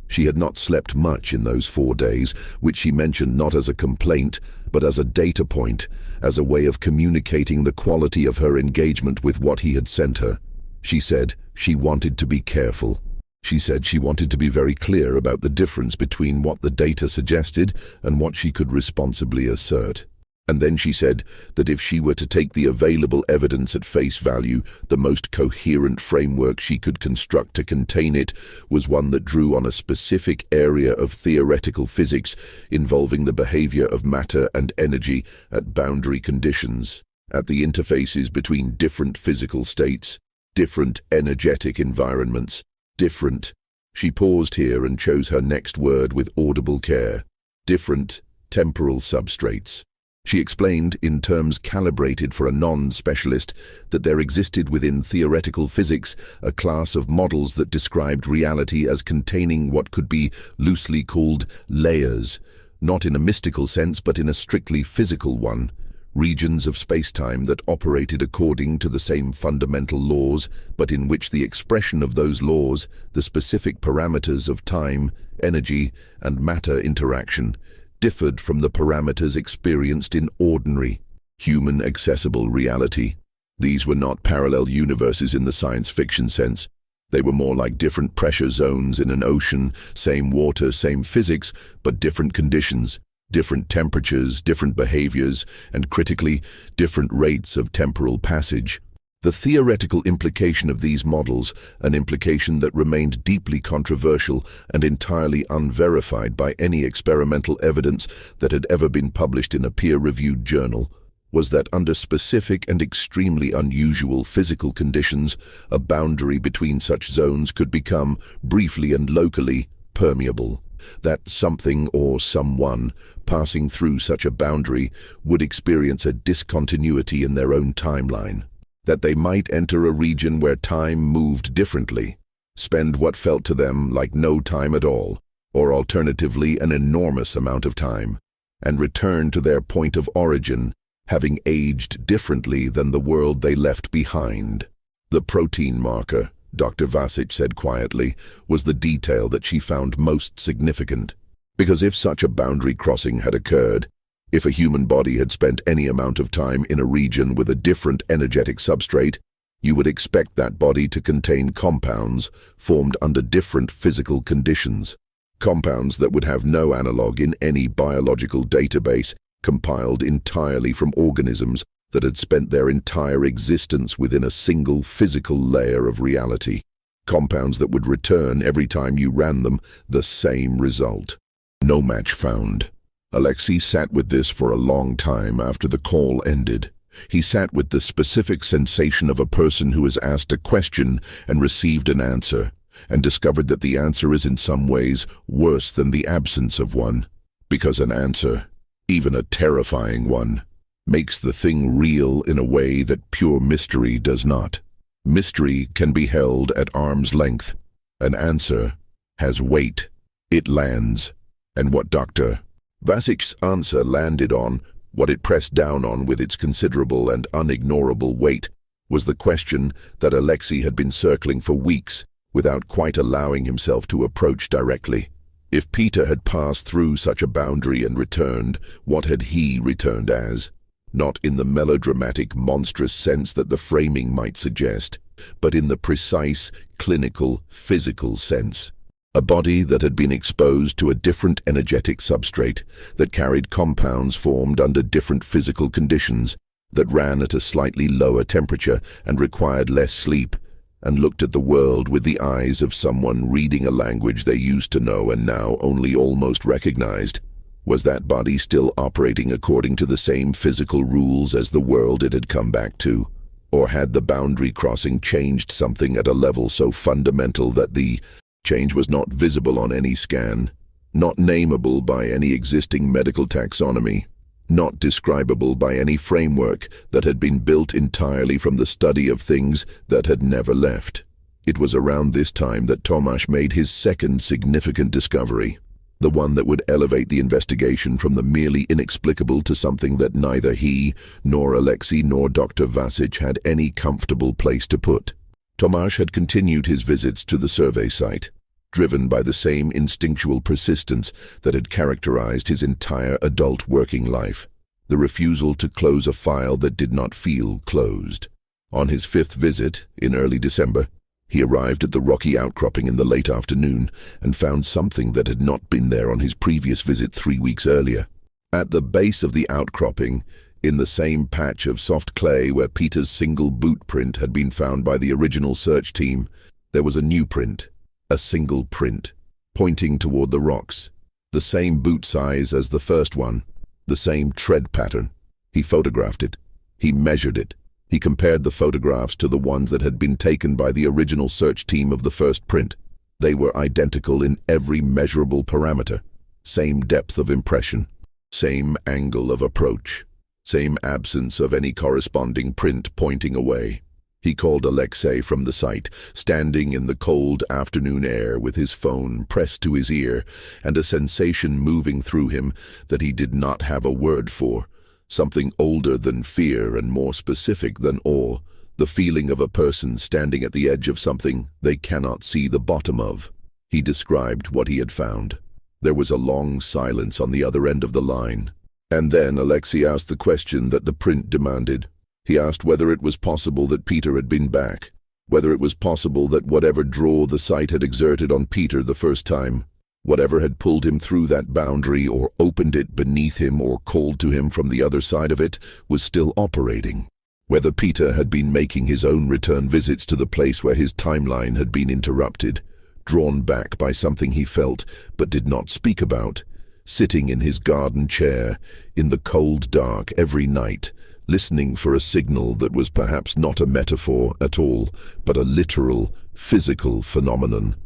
She had not slept much in those 4 days, which she mentioned not as a complaint, but as a data point, as a way of communicating the quality of her engagement with what he had sent her. She said she wanted to be careful. She said she wanted to be very clear about the difference between what the data suggested and what she could responsibly assert. And then she said that if she were to take the available evidence at face value, the most coherent framework she could construct to contain it was one that drew on a specific area of theoretical physics involving the behavior of matter and energy at boundary conditions, at the interfaces between different physical states, different energetic environments, different. She paused here and chose her next word with audible care. Different temporal substrates. She explained, in terms calibrated for a non-specialist, that there existed within theoretical physics a class of models that described reality as containing what could be loosely called layers, not in a mystical sense but in a strictly physical one, regions of space-time that operated according to the same fundamental laws, but in which the expression of those laws, the specific parameters of time, energy, and matter interaction, differed from the parameters experienced in ordinary, human-accessible reality. These were not parallel universes in the science fiction sense. They were more like different pressure zones in an ocean, same water, same physics, but different conditions, different temperatures, different behaviors, and critically, different rates of temporal passage. The theoretical implication of these models, an implication that remained deeply controversial and entirely unverified by any experimental evidence that had ever been published in a peer-reviewed journal, was that under specific and extremely unusual physical conditions, a boundary between such zones could become, briefly and locally, permeable. That something or someone passing through such a boundary would experience a discontinuity in their own timeline. That they might enter a region where time moved differently, spend what felt to them like no time at all, or alternatively an enormous amount of time, and return to their point of origin, having aged differently than the world they left behind. The protein marker, Dr. Vasic said quietly, was the detail that she found most significant, because if such a boundary crossing had occurred, if a human body had spent any amount of time in a region with a different energetic substrate, you would expect that body to contain compounds formed under different physical conditions, compounds that would have no analog in any biological database, compiled entirely from organisms that had spent their entire existence within a single physical layer of reality, compounds that would return every time you ran them the same result. No match found. Alexei sat with this for a long time after the call ended. He sat with the specific sensation of a person who has asked a question and received an answer, and discovered that the answer is in some ways worse than the absence of one, because an answer, even a terrifying one, makes the thing real in a way that pure mystery does not. Mystery can be held at arm's length. An answer has weight. It lands. And what Dr. Vasic's answer landed on, what it pressed down on with its considerable and unignorable weight, was the question that Alexei had been circling for weeks without quite allowing himself to approach directly. If Peter had passed through such a boundary and returned, what had he returned as? Not in the melodramatic, monstrous sense that the framing might suggest, but in the precise, clinical, physical sense. A body that had been exposed to a different energetic substrate, that carried compounds formed under different physical conditions, that ran at a slightly lower temperature and required less sleep, and looked at the world with the eyes of someone reading a language they used to know and now only almost recognized. Was that body still operating according to the same physical rules as the world it had come back to? Or had the boundary crossing changed something at a level so fundamental that the change was not visible on any scan, not nameable by any existing medical taxonomy, not describable by any framework that had been built entirely from the study of things that had never left? It was around this time that Tomasz made his second significant discovery. The one that would elevate the investigation from the merely inexplicable to something that neither he, nor Alexei, nor Dr. Vasic had any comfortable place to put. Tomasz had continued his visits to the survey site, driven by the same instinctual persistence that had characterized his entire adult working life, the refusal to close a file that did not feel closed. On his fifth visit, in early December, he arrived at the rocky outcropping in the late afternoon and found something that had not been there on his previous visit 3 weeks earlier. At the base of the outcropping, in the same patch of soft clay where Peter's single boot print had been found by the original search team, there was a new print, a single print, pointing toward the rocks, the same boot size as the first one, the same tread pattern. He photographed it. He measured it. He compared the photographs to the ones that had been taken by the original search team of the first print. They were identical in every measurable parameter. Same depth of impression, same angle of approach, same absence of any corresponding print pointing away. He called Alexei from the site, standing in the cold afternoon air with his phone pressed to his ear and a sensation moving through him that he did not have a word for. Something older than fear and more specific than awe, the feeling of a person standing at the edge of something they cannot see the bottom of. He described what he had found. There was a long silence on the other end of the line. And then Alexei asked the question that the print demanded. He asked whether it was possible that Peter had been back, whether it was possible that whatever draw the site had exerted on Peter the first time, whatever had pulled him through that boundary or opened it beneath him or called to him from the other side of it, was still operating. Whether Peter had been making his own return visits to the place where his timeline had been interrupted, drawn back by something he felt but did not speak about, sitting in his garden chair in the cold dark every night, listening for a signal that was perhaps not a metaphor at all, but a literal, physical phenomenon.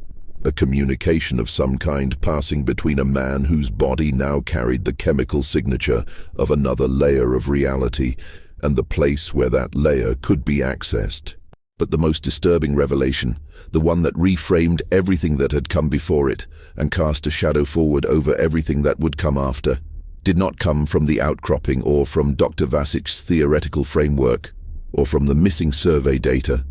A communication of some kind passing between a man whose body now carried the chemical signature of another layer of reality and the place where that layer could be accessed. But the most disturbing revelation, the one that reframed everything that had come before it and cast a shadow forward over everything that would come after, did not come from the outcropping or from Dr. Vasic's theoretical framework, or from the missing survey data,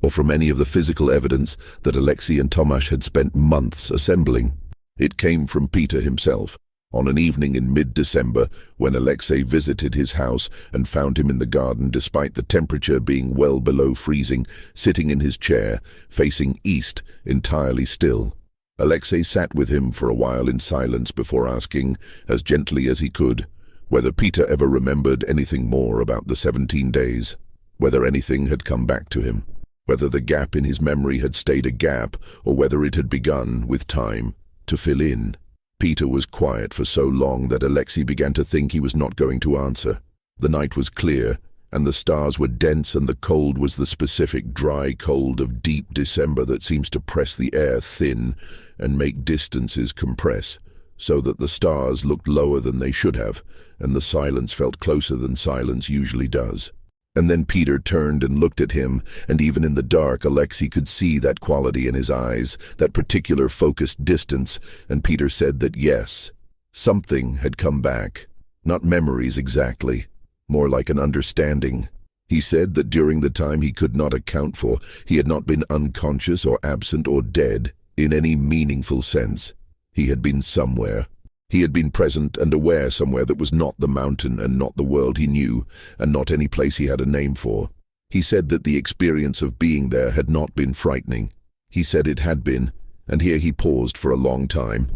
or from any of the physical evidence that Alexei and Tomasz had spent months assembling. It came from Peter himself, on an evening in mid-December when Alexei visited his house and found him in the garden despite the temperature being well below freezing, sitting in his chair, facing east, entirely still. Alexei sat with him for a while in silence before asking, as gently as he could, whether Peter ever remembered anything more about the 17 days, whether anything had come back to him, whether the gap in his memory had stayed a gap or whether it had begun, with time, to fill in. Peter was quiet for so long that Alexei began to think he was not going to answer. The night was clear, and the stars were dense, and the cold was the specific dry cold of deep December that seems to press the air thin and make distances compress, so that the stars looked lower than they should have, and the silence felt closer than silence usually does. And then Peter turned and looked at him, and even in the dark Alexei could see that quality in his eyes, that particular focused distance, and Peter said that yes, something had come back. Not memories exactly, more like an understanding. He said that during the time he could not account for, he had not been unconscious or absent or dead in any meaningful sense. He had been somewhere. He had been present and aware somewhere that was not the mountain and not the world he knew, and not any place he had a name for. He said that the experience of being there had not been frightening. He said it had been, and here he paused for a long time,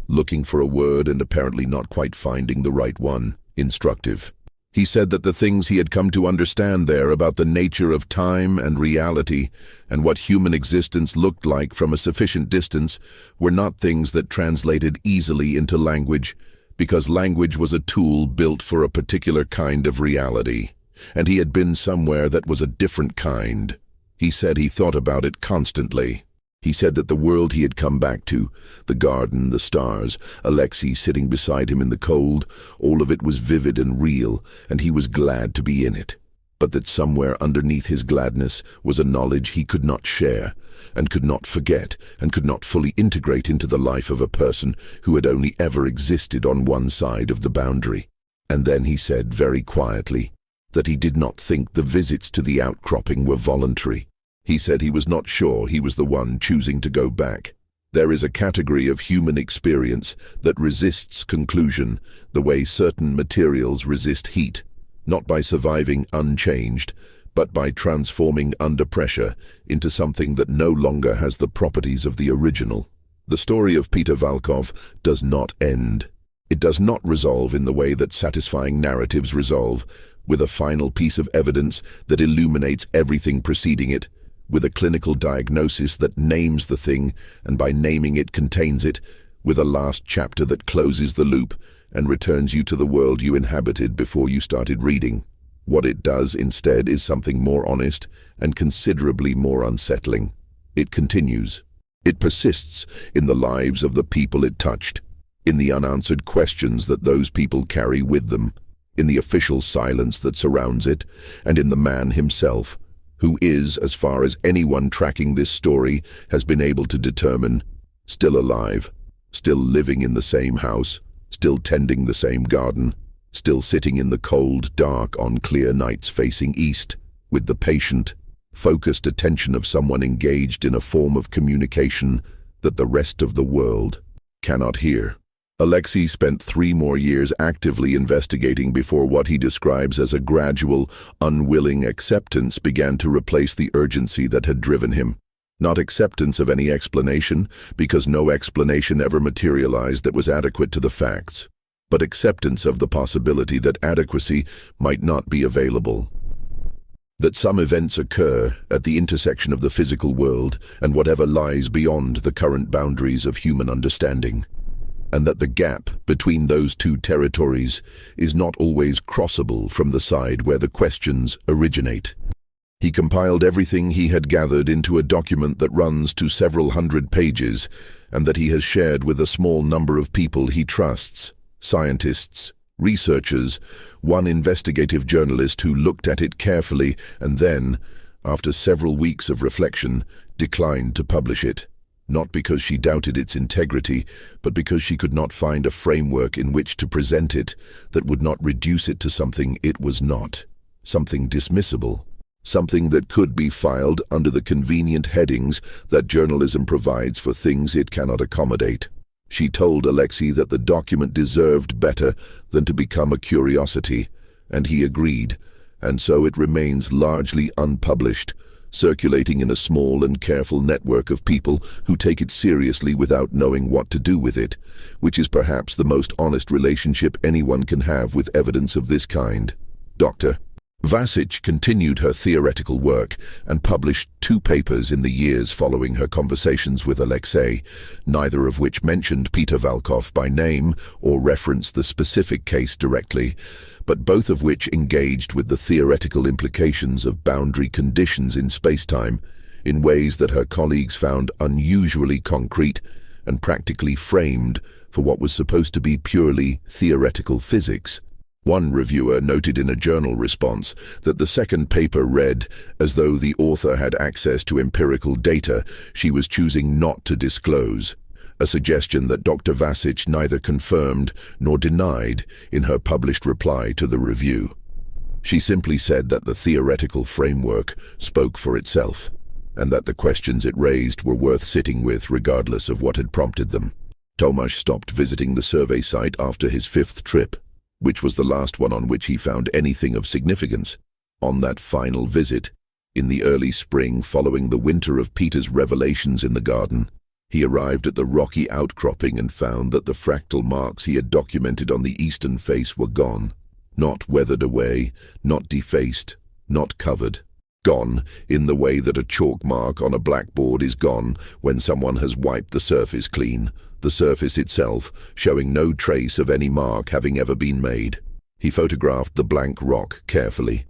looking for a word and apparently not quite finding the right one. Instructive. He said that the things he had come to understand there about the nature of time and reality and what human existence looked like from a sufficient distance were not things that translated easily into language, because language was a tool built for a particular kind of reality, and he had been somewhere that was a different kind. He said he thought about it constantly. He said that the world he had come back to, the garden, the stars, Alexei sitting beside him in the cold, all of it was vivid and real, and he was glad to be in it. but that somewhere underneath his gladness was a knowledge he could not share, and could not forget, and could not fully integrate into the life of a person who had only ever existed on one side of the boundary. And then he said very quietly that he did not think the visits to the outcropping were voluntary. He said he was not sure he was the one choosing to go back. There is a category of human experience that resists conclusion the way certain materials resist heat, not by surviving unchanged, but by transforming under pressure into something that no longer has the properties of the original. The story of Peter Valkov does not end. It does not resolve in the way that satisfying narratives resolve, with a final piece of evidence that illuminates everything preceding it, with a clinical diagnosis that names the thing and by naming it contains it, with a last chapter that closes the loop and returns you to the world you inhabited before you started reading. What it does instead is something more honest and considerably more unsettling. It continues. It persists in the lives of the people it touched, in the unanswered questions that those people carry with them, in the official silence that surrounds it, and in the man himself, who is, as far as anyone tracking this story has been able to determine, still alive, still living in the same house, still tending the same garden, still sitting in the cold dark on clear nights facing east, with the patient, focused attention of someone engaged in a form of communication that the rest of the world cannot hear. Alexei spent 3 more years actively investigating before what he describes as a gradual, unwilling acceptance began to replace the urgency that had driven him. Not acceptance of any explanation, because no explanation ever materialized that was adequate to the facts, but acceptance of the possibility that adequacy might not be available. That some events occur at the intersection of the physical world and whatever lies beyond the current boundaries of human understanding, and that the gap between those two territories is not always crossable from the side where the questions originate. He compiled everything he had gathered into a document that runs to several hundred pages and that he has shared with a small number of people he trusts, scientists, researchers, one investigative journalist who looked at it carefully and then, after several weeks of reflection, declined to publish it. Not because she doubted its integrity, but because she could not find a framework in which to present it that would not reduce it to something it was not, something dismissible, something that could be filed under the convenient headings that journalism provides for things it cannot accommodate. She told Alexei that the document deserved better than to become a curiosity, and he agreed, and so it remains largely unpublished, circulating in a small and careful network of people who take it seriously without knowing what to do with it, which is perhaps the most honest relationship anyone can have with evidence of this kind. Dr. Vasic continued her theoretical work and published 2 papers in the years following her conversations with Alexei, neither of which mentioned Peter Valkov by name or referenced the specific case directly, but both of which engaged with the theoretical implications of boundary conditions in spacetime in ways that her colleagues found unusually concrete and practically framed for what was supposed to be purely theoretical physics. One reviewer noted in a journal response that the second paper read as though the author had access to empirical data she was choosing not to disclose, a suggestion that Dr. Vasic neither confirmed nor denied in her published reply to the review. She simply said that the theoretical framework spoke for itself, and that the questions it raised were worth sitting with regardless of what had prompted them. Tomasz stopped visiting the survey site after his 5th trip, which was the last one on which he found anything of significance. On that final visit, in the early spring following the winter of Peter's revelations in the garden, he arrived at the rocky outcropping and found that the fractal marks he had documented on the eastern face were gone. Not weathered away, not defaced, not covered. Gone in the way that a chalk mark on a blackboard is gone when someone has wiped the surface clean, the surface itself showing no trace of any mark having ever been made. He photographed the blank rock carefully.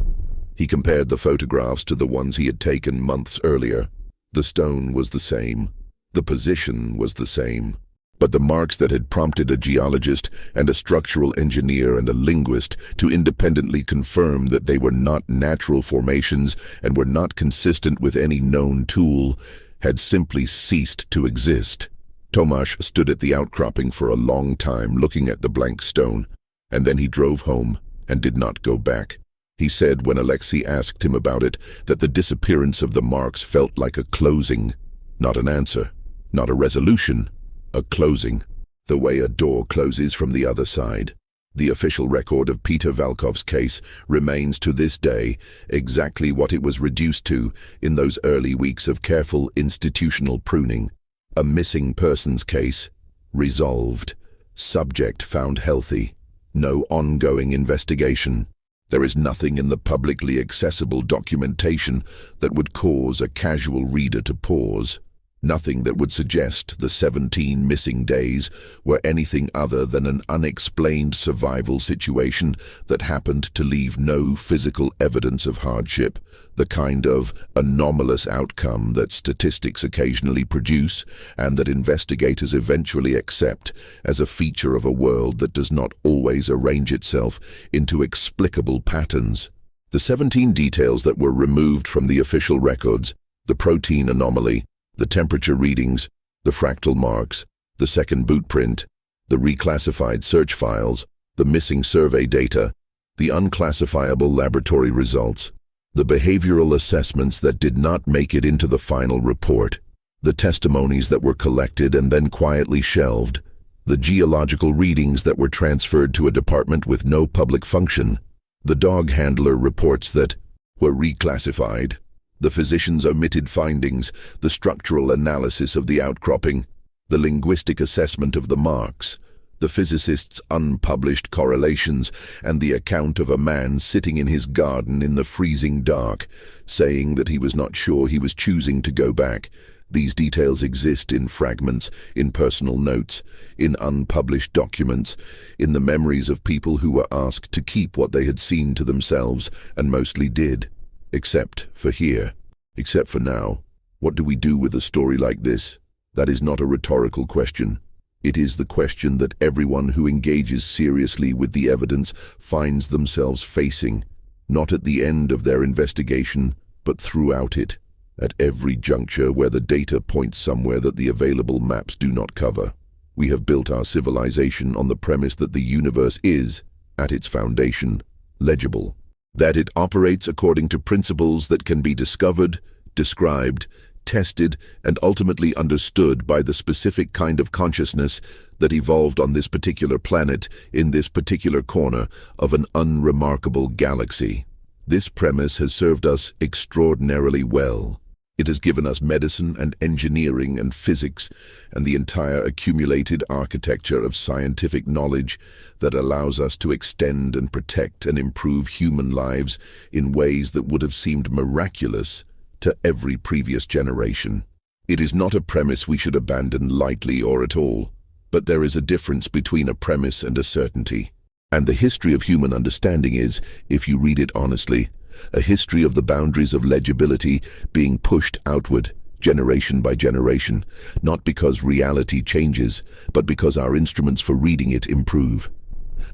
He compared the photographs to the ones he had taken months earlier. The stone was the same. The position was the same. But the marks that had prompted a geologist and a structural engineer and a linguist to independently confirm that they were not natural formations and were not consistent with any known tool had simply ceased to exist. Tomasz stood at the outcropping for a long time looking at the blank stone, and then he drove home and did not go back. He said when Alexei asked him about it that the disappearance of the marks felt like a closing, not an answer, not a resolution, a closing, the way a door closes from the other side. The official record of Peter Valkov's case remains to this day exactly what it was reduced to in those early weeks of careful institutional pruning. A missing persons case, resolved, subject found healthy, no ongoing investigation. There is nothing in the publicly accessible documentation that would cause a casual reader to pause. Nothing that would suggest the 17 missing days were anything other than an unexplained survival situation that happened to leave no physical evidence of hardship, the kind of anomalous outcome that statistics occasionally produce and that investigators eventually accept as a feature of a world that does not always arrange itself into explicable patterns. The 17 details that were removed from the official records, the protein anomaly, the temperature readings, the fractal marks, the second boot print, the reclassified search files, the missing survey data, the unclassifiable laboratory results, the behavioral assessments that did not make it into the final report, the testimonies that were collected and then quietly shelved, the geological readings that were transferred to a department with no public function. The dog handler reports that were reclassified. The physician's omitted findings, the structural analysis of the outcropping, the linguistic assessment of the marks, the physicist's unpublished correlations, and the account of a man sitting in his garden in the freezing dark, saying that he was not sure he was choosing to go back. These details exist in fragments, in personal notes, in unpublished documents, in the memories of people who were asked to keep what they had seen to themselves, and mostly did. Except for here. Except for now. What do we do with a story like this? That is not a rhetorical question. It is the question that everyone who engages seriously with the evidence finds themselves facing, not at the end of their investigation, but throughout it, at every juncture where the data points somewhere that the available maps do not cover. We have built our civilization on the premise that the universe is, at its foundation, legible. That it operates according to principles that can be discovered, described, tested, and ultimately understood by the specific kind of consciousness that evolved on this particular planet in this particular corner of an unremarkable galaxy. This premise has served us extraordinarily well. It has given us medicine and engineering and physics and the entire accumulated architecture of scientific knowledge that allows us to extend and protect and improve human lives in ways that would have seemed miraculous to every previous generation. It is not a premise we should abandon lightly or at all, but there is a difference between a premise and a certainty. And the history of human understanding is, if you read it honestly, a history of the boundaries of legibility being pushed outward, generation by generation, not because reality changes, but because our instruments for reading it improve.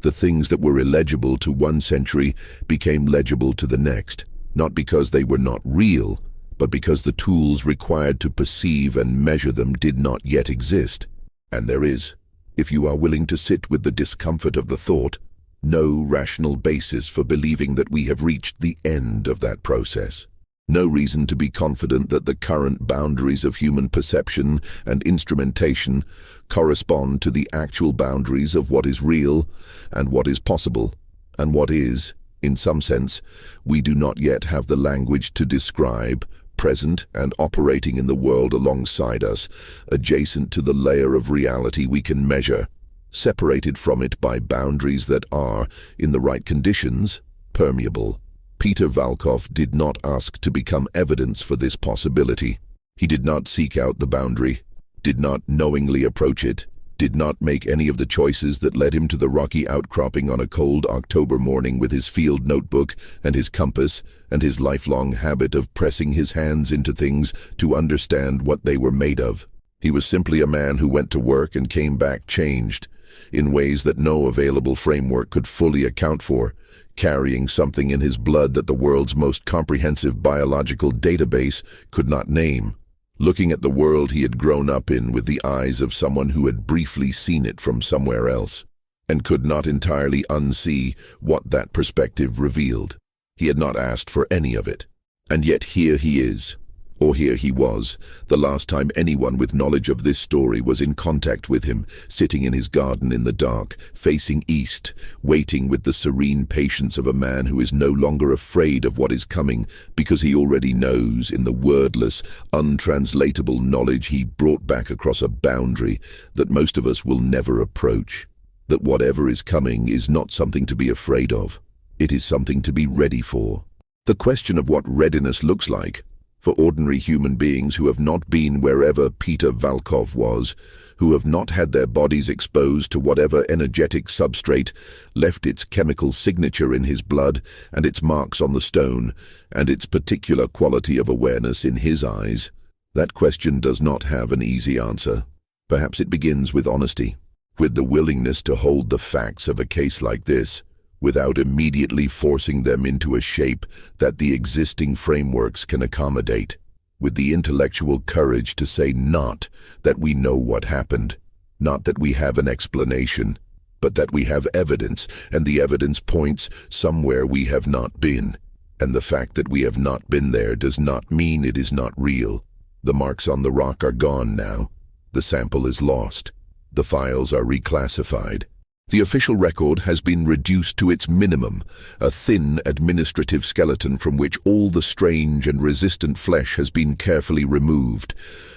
The things that were illegible to one century became legible to the next, not because they were not real, but because the tools required to perceive and measure them did not yet exist. And there is, if you are willing to sit with the discomfort of the thought, no rational basis for believing that we have reached the end of that process. No reason to be confident that the current boundaries of human perception and instrumentation correspond to the actual boundaries of what is real and what is possible, and what is, in some sense, we do not yet have the language to describe, present and operating in the world alongside us, adjacent to the layer of reality we can measure, separated from it by boundaries that are, in the right conditions, permeable. Peter Valkov did not ask to become evidence for this possibility. He did not seek out the boundary, did not knowingly approach it, did not make any of the choices that led him to the rocky outcropping on a cold October morning with his field notebook and his compass and his lifelong habit of pressing his hands into things to understand what they were made of. He was simply a man who went to work and came back changed, in ways that no available framework could fully account for, carrying something in his blood that the world's most comprehensive biological database could not name, looking at the world he had grown up in with the eyes of someone who had briefly seen it from somewhere else, and could not entirely unsee what that perspective revealed. He had not asked for any of it. And yet here he is, or here he was, the last time anyone with knowledge of this story was in contact with him, sitting in his garden in the dark, facing east, waiting with the serene patience of a man who is no longer afraid of what is coming because he already knows in the wordless, untranslatable knowledge he brought back across a boundary that most of us will never approach, that whatever is coming is not something to be afraid of. It is something to be ready for. The question of what readiness looks like, for ordinary human beings who have not been wherever Peter Valkov was, who have not had their bodies exposed to whatever energetic substrate left its chemical signature in his blood and its marks on the stone and its particular quality of awareness in his eyes, that question does not have an easy answer. Perhaps it begins with honesty, with the willingness to hold the facts of a case like this, without immediately forcing them into a shape that the existing frameworks can accommodate, with the intellectual courage to say not that we know what happened, not that we have an explanation, but that we have evidence, and the evidence points somewhere we have not been. And the fact that we have not been there does not mean it is not real. The marks on the rock are gone now. The sample is lost. The files are reclassified. The official record has been reduced to its minimum, a thin administrative skeleton from which all the strange and resistant flesh has been carefully removed.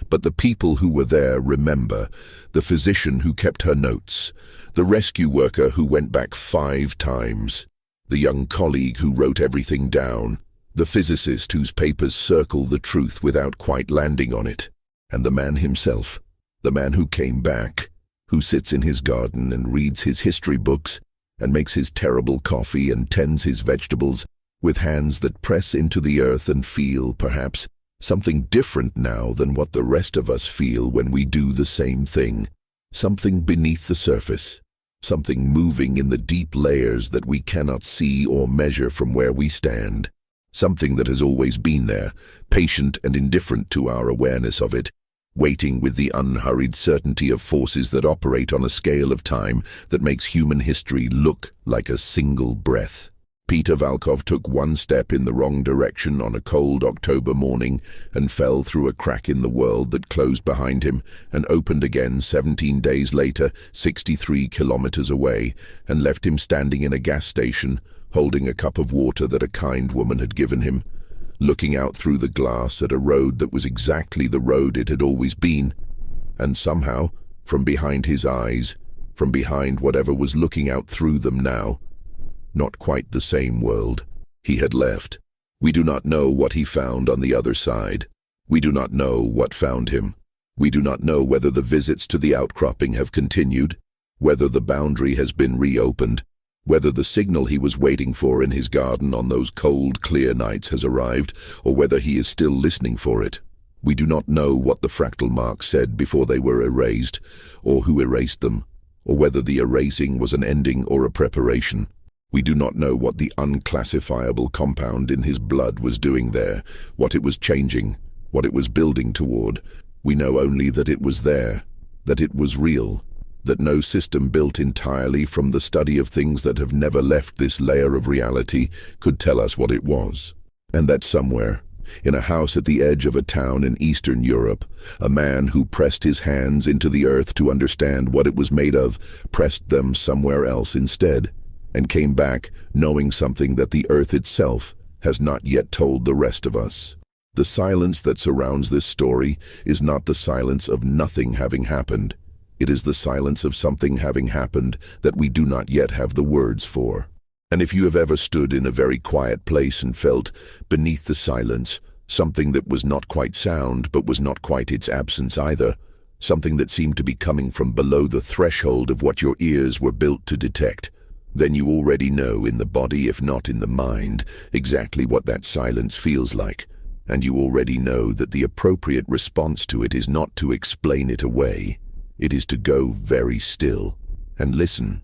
But the people who were there remember, the physician who kept her notes, the rescue worker who went back 5 times, the young colleague who wrote everything down, the physicist whose papers circle the truth without quite landing on it, and the man himself, the man who came back, who sits in his garden and reads his history books and makes his terrible coffee and tends his vegetables with hands that press into the earth and feel, perhaps, something different now than what the rest of us feel when we do the same thing, something beneath the surface, something moving in the deep layers that we cannot see or measure from where we stand, something that has always been there, patient and indifferent to our awareness of it, waiting with the unhurried certainty of forces that operate on a scale of time that makes human history look like a single breath. Peter Valkov took one step in the wrong direction on a cold October morning and fell through a crack in the world that closed behind him and opened again 17 days later, 63 kilometers away, and left him standing in a gas station, holding a cup of water that a kind woman had given him, looking out through the glass at a road that was exactly the road it had always been, and somehow, from behind his eyes, from behind whatever was looking out through them now, not quite the same world. He had left. We do not know what he found on the other side. We do not know what found him. We do not know whether the visits to the outcropping have continued, whether the boundary has been reopened, whether the signal he was waiting for in his garden on those cold, clear nights has arrived, or whether he is still listening for it. We do not know what the fractal marks said before they were erased, or who erased them, or whether the erasing was an ending or a preparation. We do not know what the unclassifiable compound in his blood was doing there, what it was changing, what it was building toward. We know only that it was there, that it was real, that no system built entirely from the study of things that have never left this layer of reality could tell us what it was. And that somewhere, in a house at the edge of a town in Eastern Europe, a man who pressed his hands into the earth to understand what it was made of, pressed them somewhere else instead, and came back knowing something that the earth itself has not yet told the rest of us. The silence that surrounds this story is not the silence of nothing having happened. It is the silence of something having happened that we do not yet have the words for. And if you have ever stood in a very quiet place and felt, beneath the silence, something that was not quite sound but was not quite its absence either, something that seemed to be coming from below the threshold of what your ears were built to detect, then you already know in the body, if not in the mind, exactly what that silence feels like. And you already know that the appropriate response to it is not to explain it away. It is to go very still and listen.